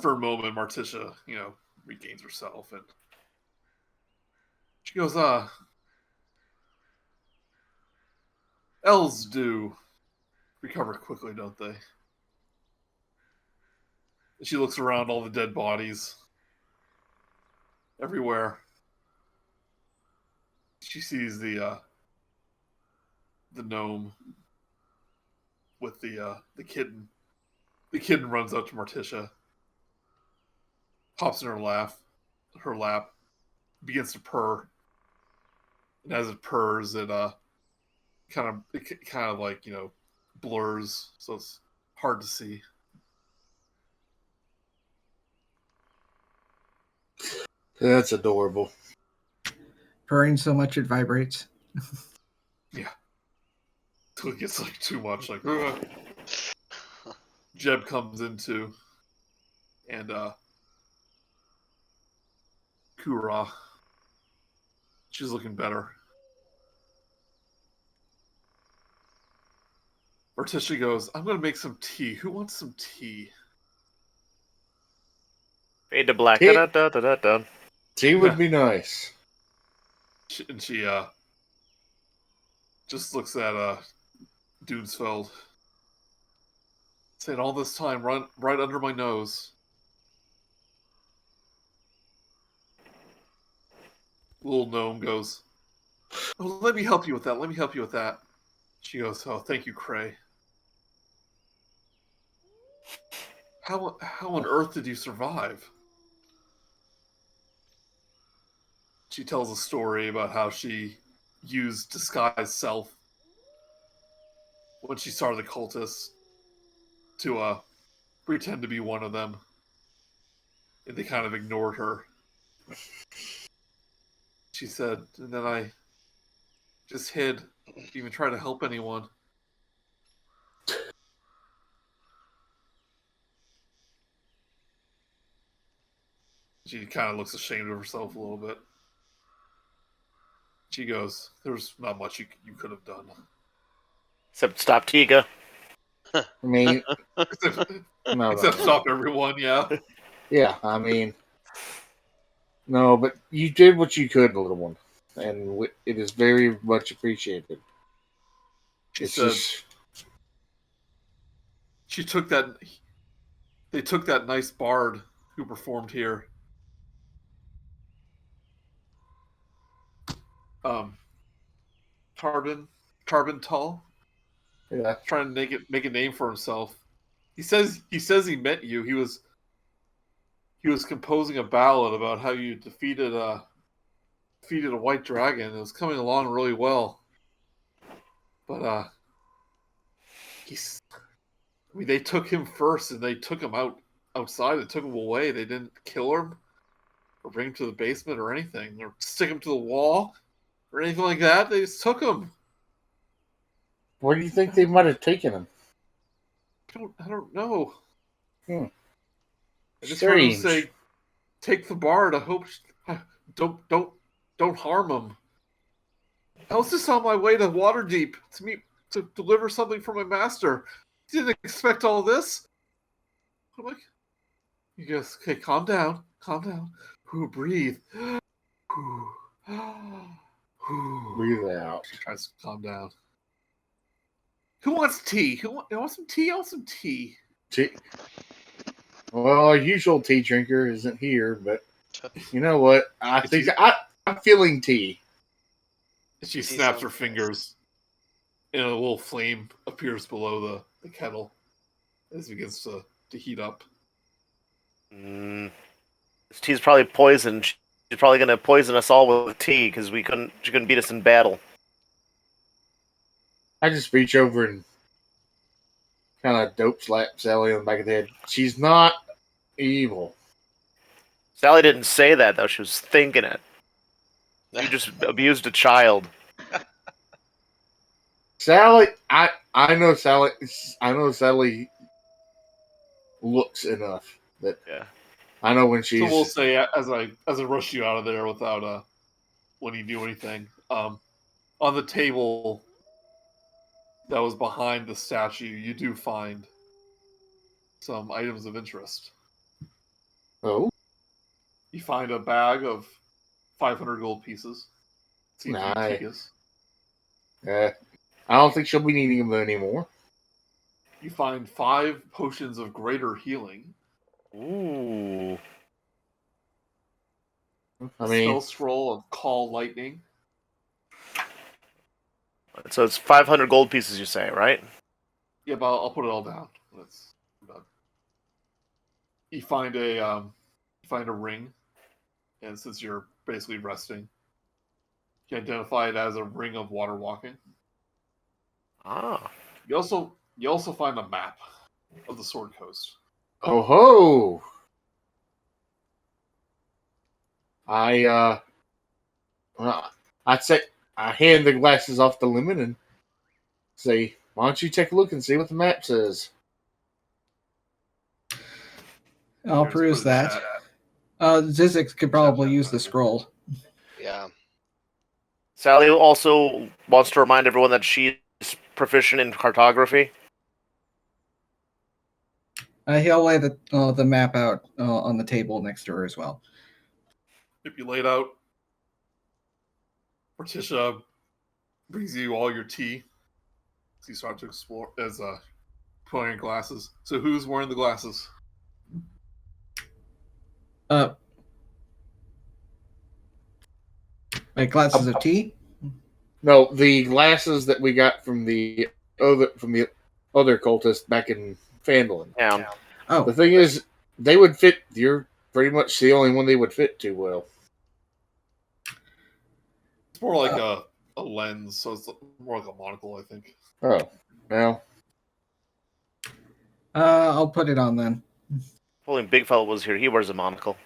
For a moment, Marticia, regains herself and She goes, elves do recover quickly, don't they? And she looks around all the dead bodies everywhere. She sees the gnome with the kitten. The kitten runs up to Morticia, hops in her lap, begins to purr, and as it purrs, it kind of like blurs, so it's hard to see. That's adorable. Purring so much it vibrates. Yeah, so it gets like too much. Like ugh. Jeb comes into, and Kura, she's looking better. Morticia goes, I'm going to make some tea. Who wants some tea? Fade to black. Tea. Da-da-da-da-da. Tea would be nice. And she just looks at Dunesfeld, saying, all this time right under my nose. Little gnome goes, oh, let me help you with that. She goes, oh, thank you, Cray. How on earth did you survive? She tells a story about how she used disguised self when she saw the cultists to pretend to be one of them. And they kind of ignored her. She said, and then I just hid, didn't even try to help anyone. She kind of looks ashamed of herself a little bit. She goes, there's not much you could have done. Except stop Tiga. I mean, Except no. stop everyone, yeah. Yeah, I mean, no, but you did what you could, little one, and it is very much appreciated. She said, they took that nice bard who performed here. Carbon Tall, Yeah, trying to make a name for himself. He says he met you. He was composing a ballad about how you defeated a white dragon. It was coming along really well, but they took him first, and they took him outside. They took him away. They didn't kill him or bring him to the basement or anything, or stick him to the wall or anything like that. They just took him. where do you think they might have taken him? I don't know. Hmm. I just heard him Strange. say, "Take the bard. I hope don't harm him." I was just on my way to Waterdeep to deliver something for my master. Didn't expect all this. I'm like, he goes, "Okay, calm down. Ooh, breathe. Ooh. Ooh." Breathe out. She tries to calm down. Who wants tea? Who wants some tea? I want some tea. Tea. Well, our usual tea drinker isn't here, but you know what? I think I'm feeling tea. She snaps her fingers, and a little flame appears below the kettle as it begins to heat up. This tea's probably poisoned. She's probably going to poison us all with tea because she couldn't beat us in battle. I just reach over and kind of dope slap Sally on the back of the head. She's not evil. Sally didn't say that, though. She was thinking it. You just abused a child. Sally, I know Sally. I know Sally looks enough that I know when she's. So we'll say as I rush you out of there without when you do anything. On the table that was behind the statue, you do find some items of interest. Oh. You find a bag of 500 gold pieces. Seems Nah. tedious. I don't think she'll be needing them anymore. You find 5 potions of greater healing. Ooh. I A mean, spell scroll of Call Lightning. So it's 500 gold pieces, you say, right? Yeah, but I'll put it all down. That's done. You find a ring, and since you're basically resting, you can identify it as a ring of water walking. Ah. You also find a map of the Sword Coast. oh ho! I'd say I hand the glasses off to Lemon and say, "Why don't you take a look and see what the map says?" I'll Here's peruse put in that. chat. Zyzzyx could probably use the scroll. Yeah. Sally also wants to remind everyone that she's proficient in cartography. He'll lay the map out on the table next to her as well. If you laid out, Morticia brings you all your tea. So you start to explore as putting on your glasses. So who's wearing the glasses? Like glasses of tea. No, the glasses that we got from the other cultist back in Fandolin. Yeah. Oh, The thing is, they would fit. You're pretty much the only one they would fit too well. It's more like a lens, so it's more like a monocle, I think. Oh, well, I'll put it on then. If only Big Fella was here, he wears a monocle.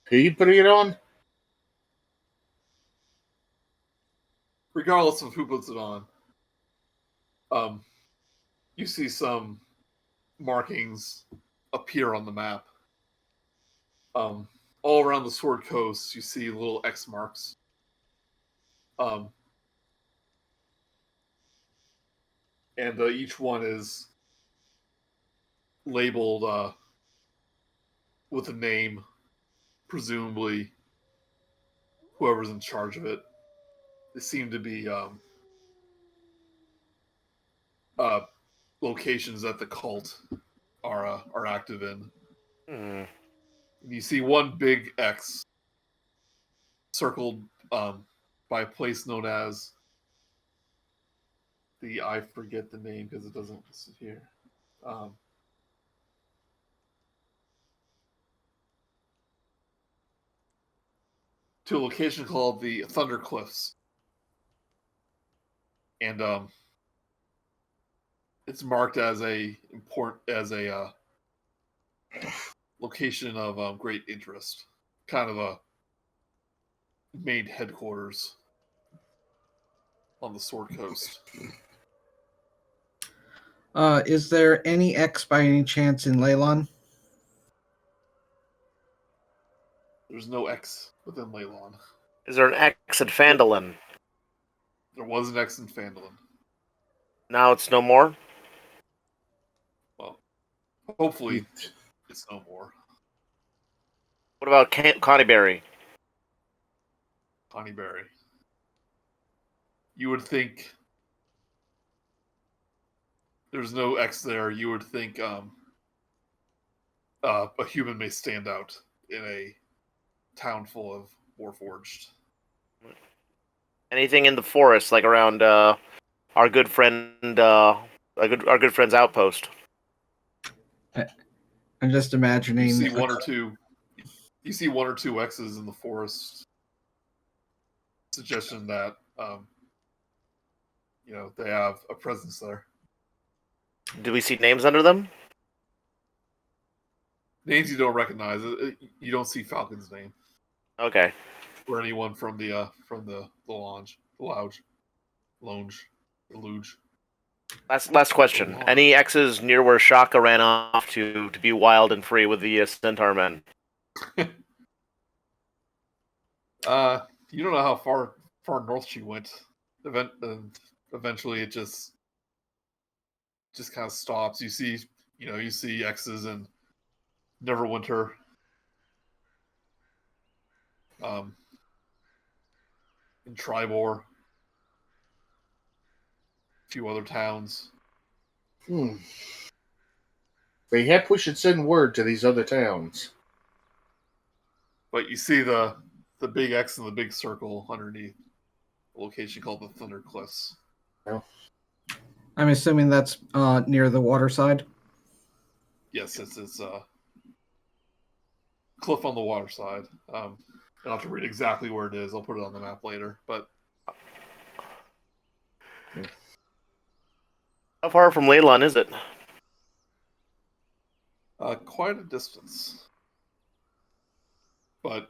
who you putting it on? Regardless of who puts it on, you see some markings appear on the map. All around the Sword Coast, you see little X marks. And each one is labeled with a name, presumably whoever's in charge of it. They seem to be locations that the cult are active in. Hmm. You see one big X circled by a place known as I forget the name because it doesn't sit here. To a location called the Thunder Cliffs, and it's marked as a location of great interest, kind of a main headquarters on the Sword Coast. Is there any X by any chance in Leylon? There's no X within Leylon. Is there an X at Fandolin? There was an X in Fandolin. Now it's no more? Well, hopefully it's no more. What about Connieberry? Honeyberry. You would think there's no X there. You would think a human may stand out in a town full of Warforged. Anything in the forest, like around our good friend, our good friend's outpost? I'm just imagining. You see one or two. You see one or two X's in the forest. Suggestion that they have a presence there. Do we see names under them? Names you don't recognize. You don't see Falcon's name Okay. or anyone from the lounge. Last question. Any X's near where Shaka ran off to be wild and free with the Centaur men? You don't know how far north she went. Eventually, it just kind of stops. You see X's in Neverwinter. in Tribor, a few other towns. They have pushed and send word to these other towns. But you see the big X and the big circle underneath a location called the Thunder Cliffs. Oh. I'm assuming that's near the water side. Yes, it's a cliff on the water side. I'll have to read exactly where it is. I'll put it on the map later. But How far from Leyland is it? quite a distance. But,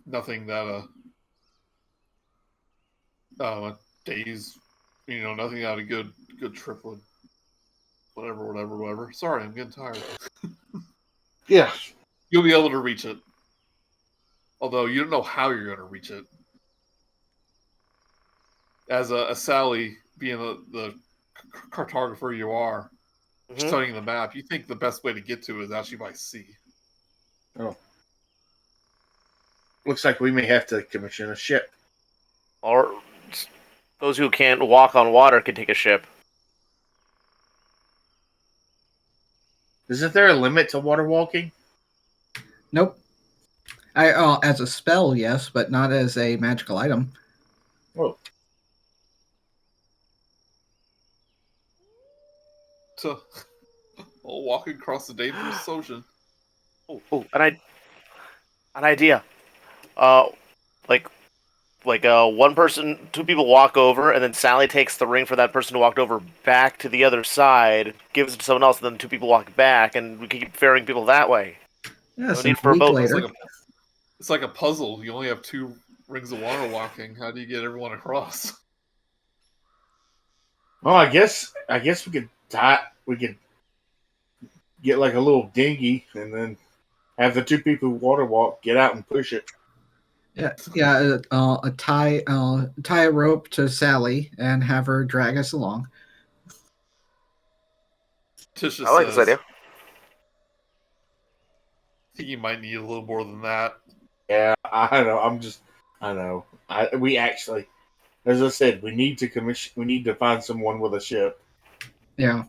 nothing that days, nothing that a good trip would, whatever. Sorry, I'm getting tired. Yeah. You'll be able to reach it. Although you don't know how you're going to reach it. As a Sally, being the cartographer you are, studying the map, you think the best way to get to it is actually by sea. Oh. Looks like we may have to commission a ship. Or those who can't walk on water can take a ship. Isn't there a limit to water walking? Nope. As a spell, yes, but not as a magical item. Whoa. To walking across the dangerous ocean. Oh, an idea. Like one person, two people walk over, and then Sally takes the ring for that person who walked over back to the other side, gives it to someone else, and then two people walk back, and we keep ferrying people that way. Yes, No need for a boat. later. It's like a puzzle. You only have 2 rings of water walking. How do you get everyone across? Well, I guess we could get like a little dinghy and then have the 2 people who water walk get out and push it. Yeah. Tie a rope to Sally and have her drag us along. Tisha I like this idea. I think you might need a little more than that. Yeah, I know. I know. We actually, as I said, we need to find someone with a ship. Yeah.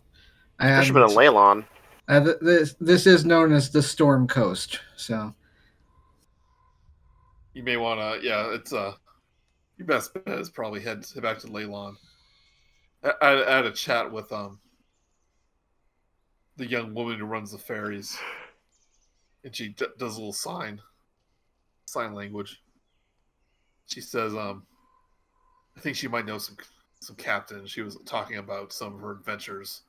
Fisherman in Leyland. This is known as the Storm Coast, so You may want to, it's your best bet is probably head back to Leyland. I had a chat with the young woman who runs the ferries, and she does a little sign language. She says, I think she might know some captains. She was talking about some of her adventures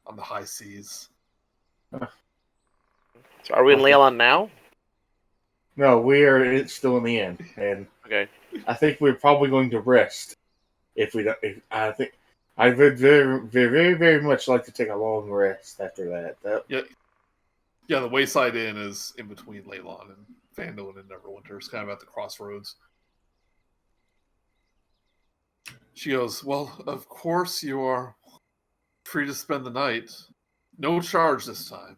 on the high seas. So are we in Leyland now? No, it's still in the inn, and Okay. I think we're probably going to rest. If we don't, I think I would very, very, very much like to take a long rest after that. Yeah, the Wayside Inn is in between Leyland and Phandalin and Neverwinter. It's kind of at the crossroads. She goes, well, of course you are free to spend the night. No charge this time.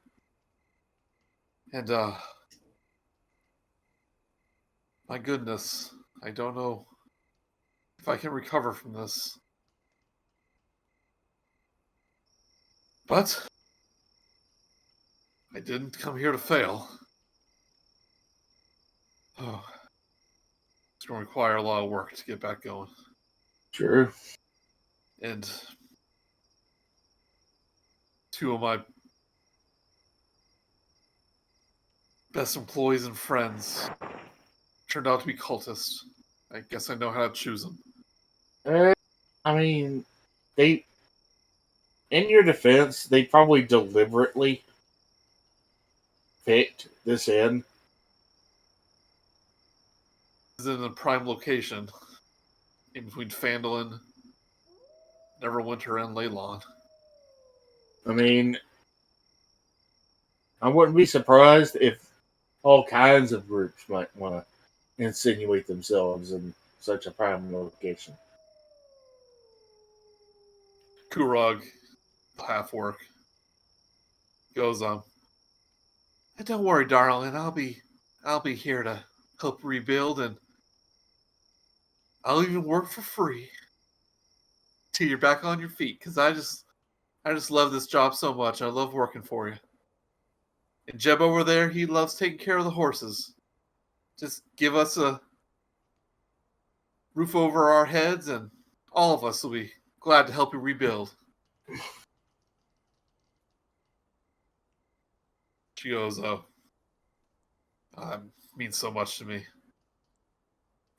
And, my goodness, I don't know if I can recover from this. But I didn't come here to fail. Oh, it's going to require a lot of work to get back going. Sure. And 2 of my best employees and friends turned out to be cultists. I guess I know how to choose them. I mean, in your defense, they probably deliberately picked this inn. This is in a prime location in between Phandalin, Neverwinter, and Leyland. I mean, I wouldn't be surprised if all kinds of groups might want to insinuate themselves in such a prime location. Kurog, half-orc, goes, don't worry, darling, I'll be I'll be here to help rebuild, and I'll even work for free till you're back on your feet. Because I just love this job so much. I love working for you. And Jeb over there, he loves taking care of the horses. Just give us a roof over our heads, and all of us will be glad to help you rebuild. She goes, means so much to me.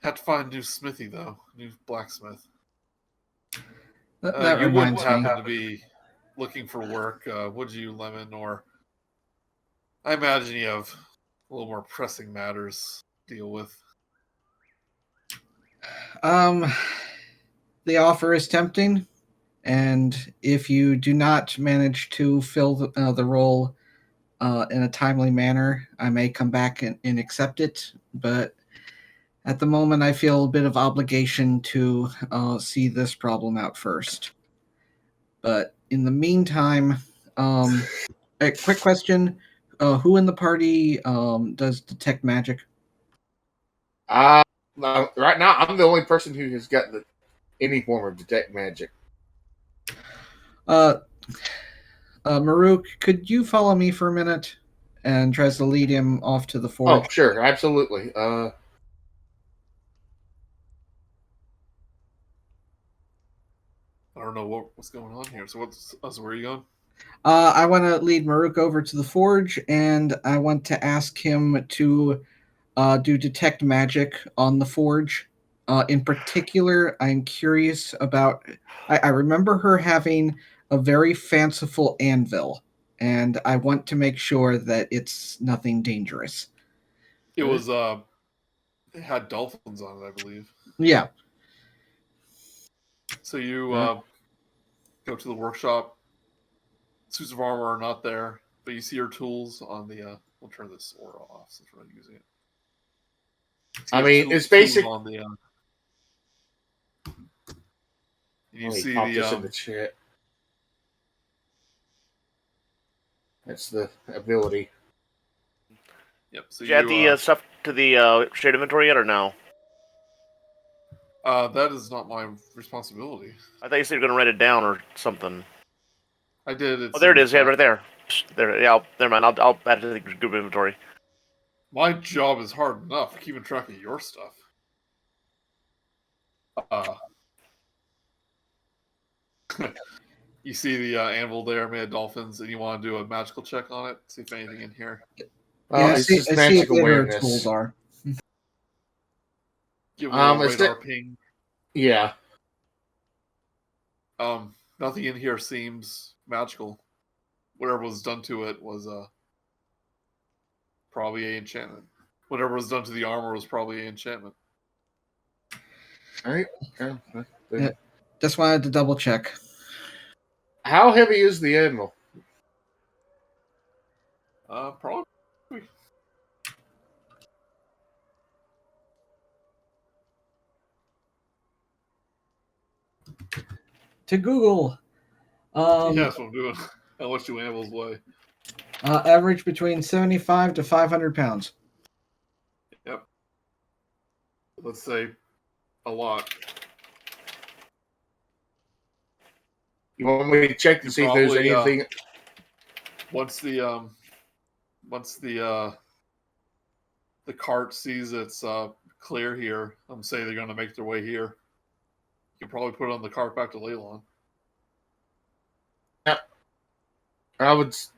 Had to find a new smithy, though. New blacksmith. That You wouldn't reminds happen me. to be looking for work, would you, Lemon? Or I imagine you have a little more pressing matters to deal with. The offer is tempting, and if you do not manage to fill the role in a timely manner, I may come back and accept it. But at the moment, I feel a bit of obligation to see this problem out first. But in the meantime, a quick question: who in the party does detect magic? Right now, I'm the only person who has got any form of detect magic. Murook, could you follow me for a minute? And tries to lead him off to the forge. Oh, sure, absolutely. I don't know what's going on here. So where are you going? I want to lead Murook over to the forge, and I want to ask him to do detect magic on the forge. In particular, I'm curious about. I remember her having a very fanciful anvil, and I want to make sure that it's nothing dangerous. It was it had dolphins on it, I believe. Yeah. So you go to the workshop. Suits of armor are not there, but you see your tools on the. We'll turn this aura off since we're not using it. I mean, it's basic. On the, you see pop the this in the chat. That's the ability. Yep. So Did you add the stuff to the shared inventory yet, or no? That is not my responsibility. I thought you said you were going to write it down or something. I did. Oh, there it is. Yeah, right there. There. Yeah. Never mind. I'll add it to the group inventory. My job is hard enough keeping track of your stuff. You see the anvil there made of dolphins, and you want to do a magical check on it, see if anything in here. Yeah, It's just magic awareness. Tools are. Give it a radar ping. Yeah. Nothing in here seems magical. Whatever was done to it was probably an enchantment. Whatever was done to the armor was probably an enchantment. All right. Yeah, just wanted to double check. How heavy is the anvil? Probably. To Google. Yeah, that's what I'm doing. How much do anvils weigh? Average between 75 to 500 pounds. Yep. Let's say a lot. You want me to check to see if there's anything? Once the cart sees it's clear here, say they're going to make their way here. You can probably put it on the cart back to Leylon. Yeah. I would ask,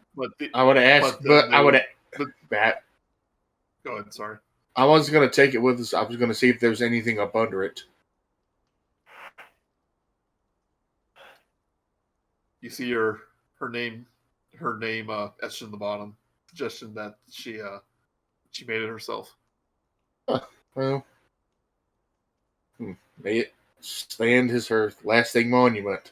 but I would. Go ahead. Sorry. I wasn't going to take it with us. I was going to see if there's anything up under it. You see her name etched in the bottom, suggesting that she made it herself. Well, may it stand as her lasting monument.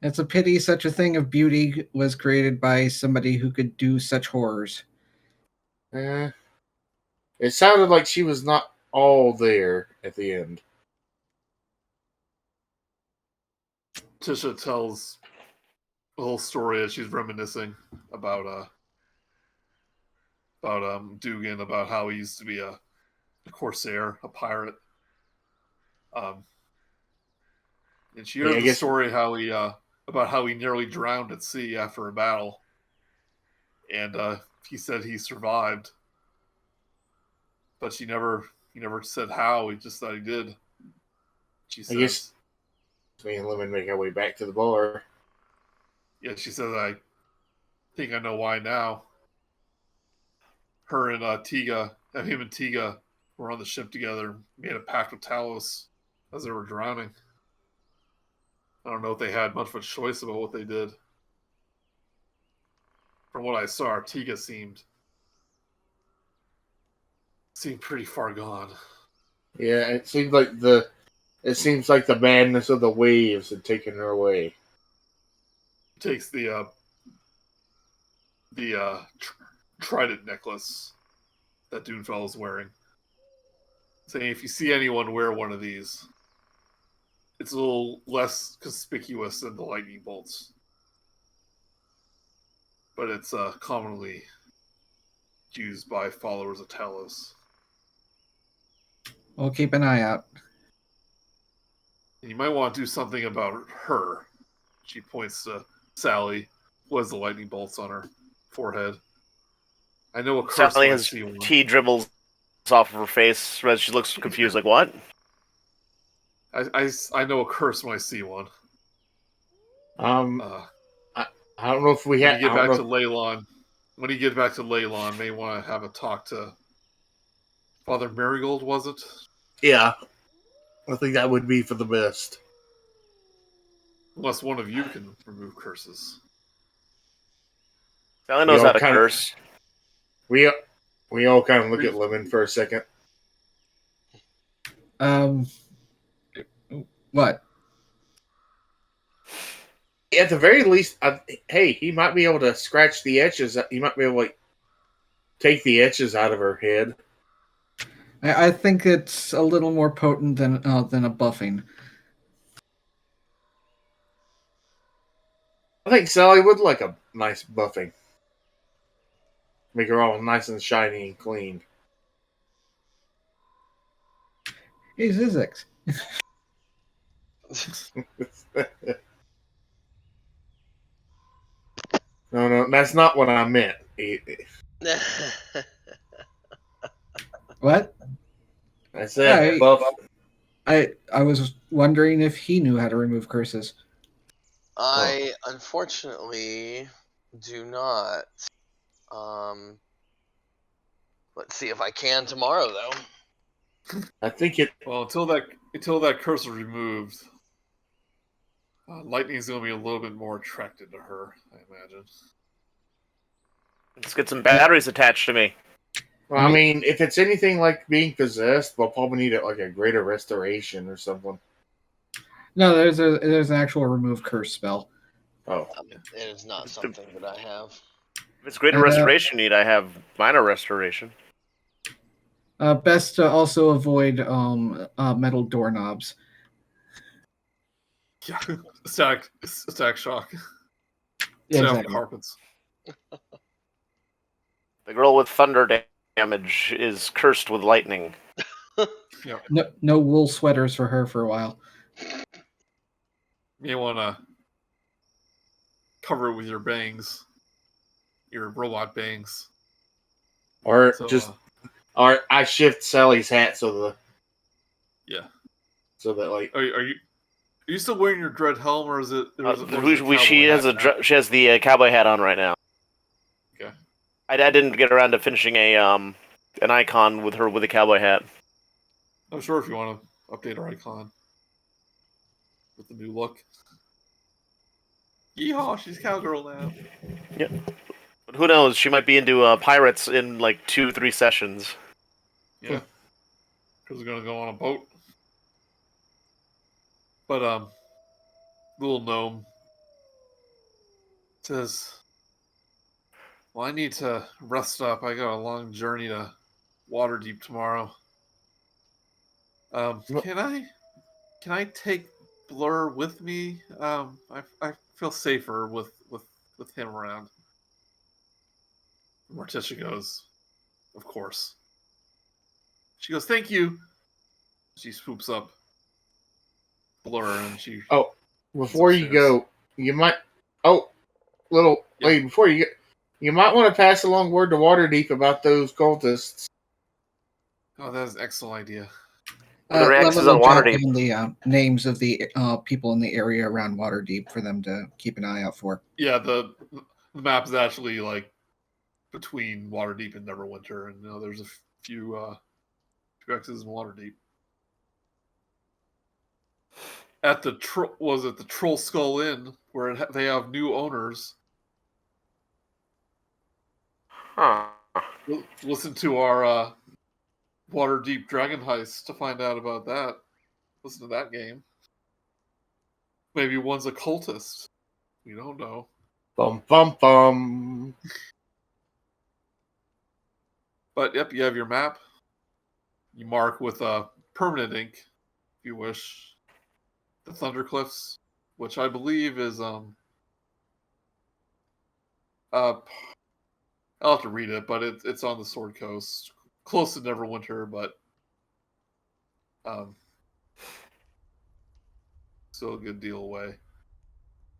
It's a pity such a thing of beauty was created by somebody who could do such horrors. It sounded like she was not all there at the end. Tisha tells the whole story as she's reminiscing about Dugan, about how he used to be a corsair, a pirate. And she heard the story how he about how he nearly drowned at sea after a battle, and he said he survived, but he never said how. He just thought he did. She says, I guess me and Lemon make our way back to the bar. Yeah, she says, I think I know why now. Her and Tiga, him and Tiga were on the ship together, made a pact with Talos as they were drowning. I don't know if they had much of a choice about what they did. From what I saw, Tiga seemed pretty far gone. Yeah, it seems like the madness of the waves had taken her away. Takes the trident necklace that Doonfell is wearing, saying if you see anyone wear one of these, it's a little less conspicuous than the lightning bolts, but it's commonly used by followers of Talos. We'll keep an eye out. And you might want to do something about her. She points to Sally, who has the lightning bolts on her forehead. I know a curse Sally when I has see one. tea dribbles off of her face as she looks confused, like, what? I know a curse when I see one. I don't know if we When have. you get back to Leylon, may want to have a talk to Father Marigold, was it? Yeah, I think that would be for the best. Unless one of you can remove curses. Sally knows how to curse. We all kind of look at Lemon for a second. What? At the very least, hey, he might be able to scratch the etches. He might be able to take the etches out of her head. I think it's a little more potent than a buffing. I think Sally would like a nice buffing. Make her all nice and shiny and clean. Hey, Zyzzyx. No, that's not what I meant. What? I said buff. I was wondering if he knew how to remove curses. I unfortunately do not. Let's see if I can tomorrow, though. I think it. Well, until that curse is removed, Lightning's going to be a little bit more attracted to her, I imagine. Let's get some batteries attached to me. Well, I mean, if it's anything like being possessed, we'll probably need like a greater restoration or something. No, there's an actual remove curse spell. Oh, it is not something that I have. If it's greater restoration need, I have minor restoration. Best to also avoid metal doorknobs. Yeah, stack shock. Yeah, Stack exactly. carpets. The girl with thunder damage is cursed with lightning. Yeah. No wool sweaters for her for a while. You want to cover it with your bangs, your robot bangs, or I shift Sally's hat so that like. Are you still wearing your dread helm, or is it? She has the cowboy hat on right now. Okay. I didn't get around to finishing an icon with her with a cowboy hat. I'm sure if you want to update our icon with the new look. Yeehaw! She's cowgirl now. Yep. But who knows? She might be into pirates in like 2-3 sessions. Yeah. Because we're gonna go on a boat. But little gnome says, "Well, I need to rest up. I got a long journey to Waterdeep tomorrow. Can I take Blur with me? I feel safer with him around." Morticia goes, of course. She goes, "Thank you." She swoops up Blur and she. Oh, before you upstairs. go, you might. Oh, little Yeah. wait. Before you go, you might want to pass along word to Waterdeep about those cultists. Oh, that is an excellent idea. The reacts Let is on me jot Waterdeep. down the names of the people in the area around Waterdeep for them to keep an eye out for. Yeah, the map is actually like between Waterdeep and Neverwinter, and there's a few X's in Waterdeep. At the the Troll Skull Inn, where they have new owners. Huh. Listen to our Waterdeep Dragon Heist to find out about that. Listen to that game. Maybe one's a cultist. We don't know. Bum bum bum. But yep, you have your map. You mark with permanent ink, if you wish, the Thundercliffs, which I believe is I'll have to read it, but it's on the Sword Coast, close to Neverwinter, but still a good deal away.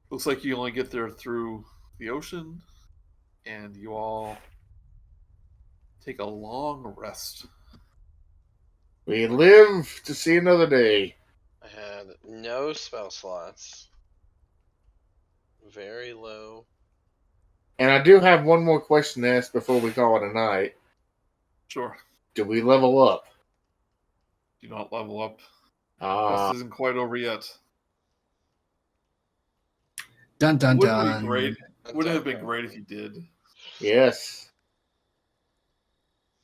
Looks like you only get there through the ocean, and you all take a long rest. We live to see another day. I had no spell slots. Very low. And I do have one more question to ask before we call it a night. Sure. Do we level up? Do not level up. Ah, Quest isn't quite over yet. Dun dun Wouldn't dun. be great. Would it have been great if you did? yes.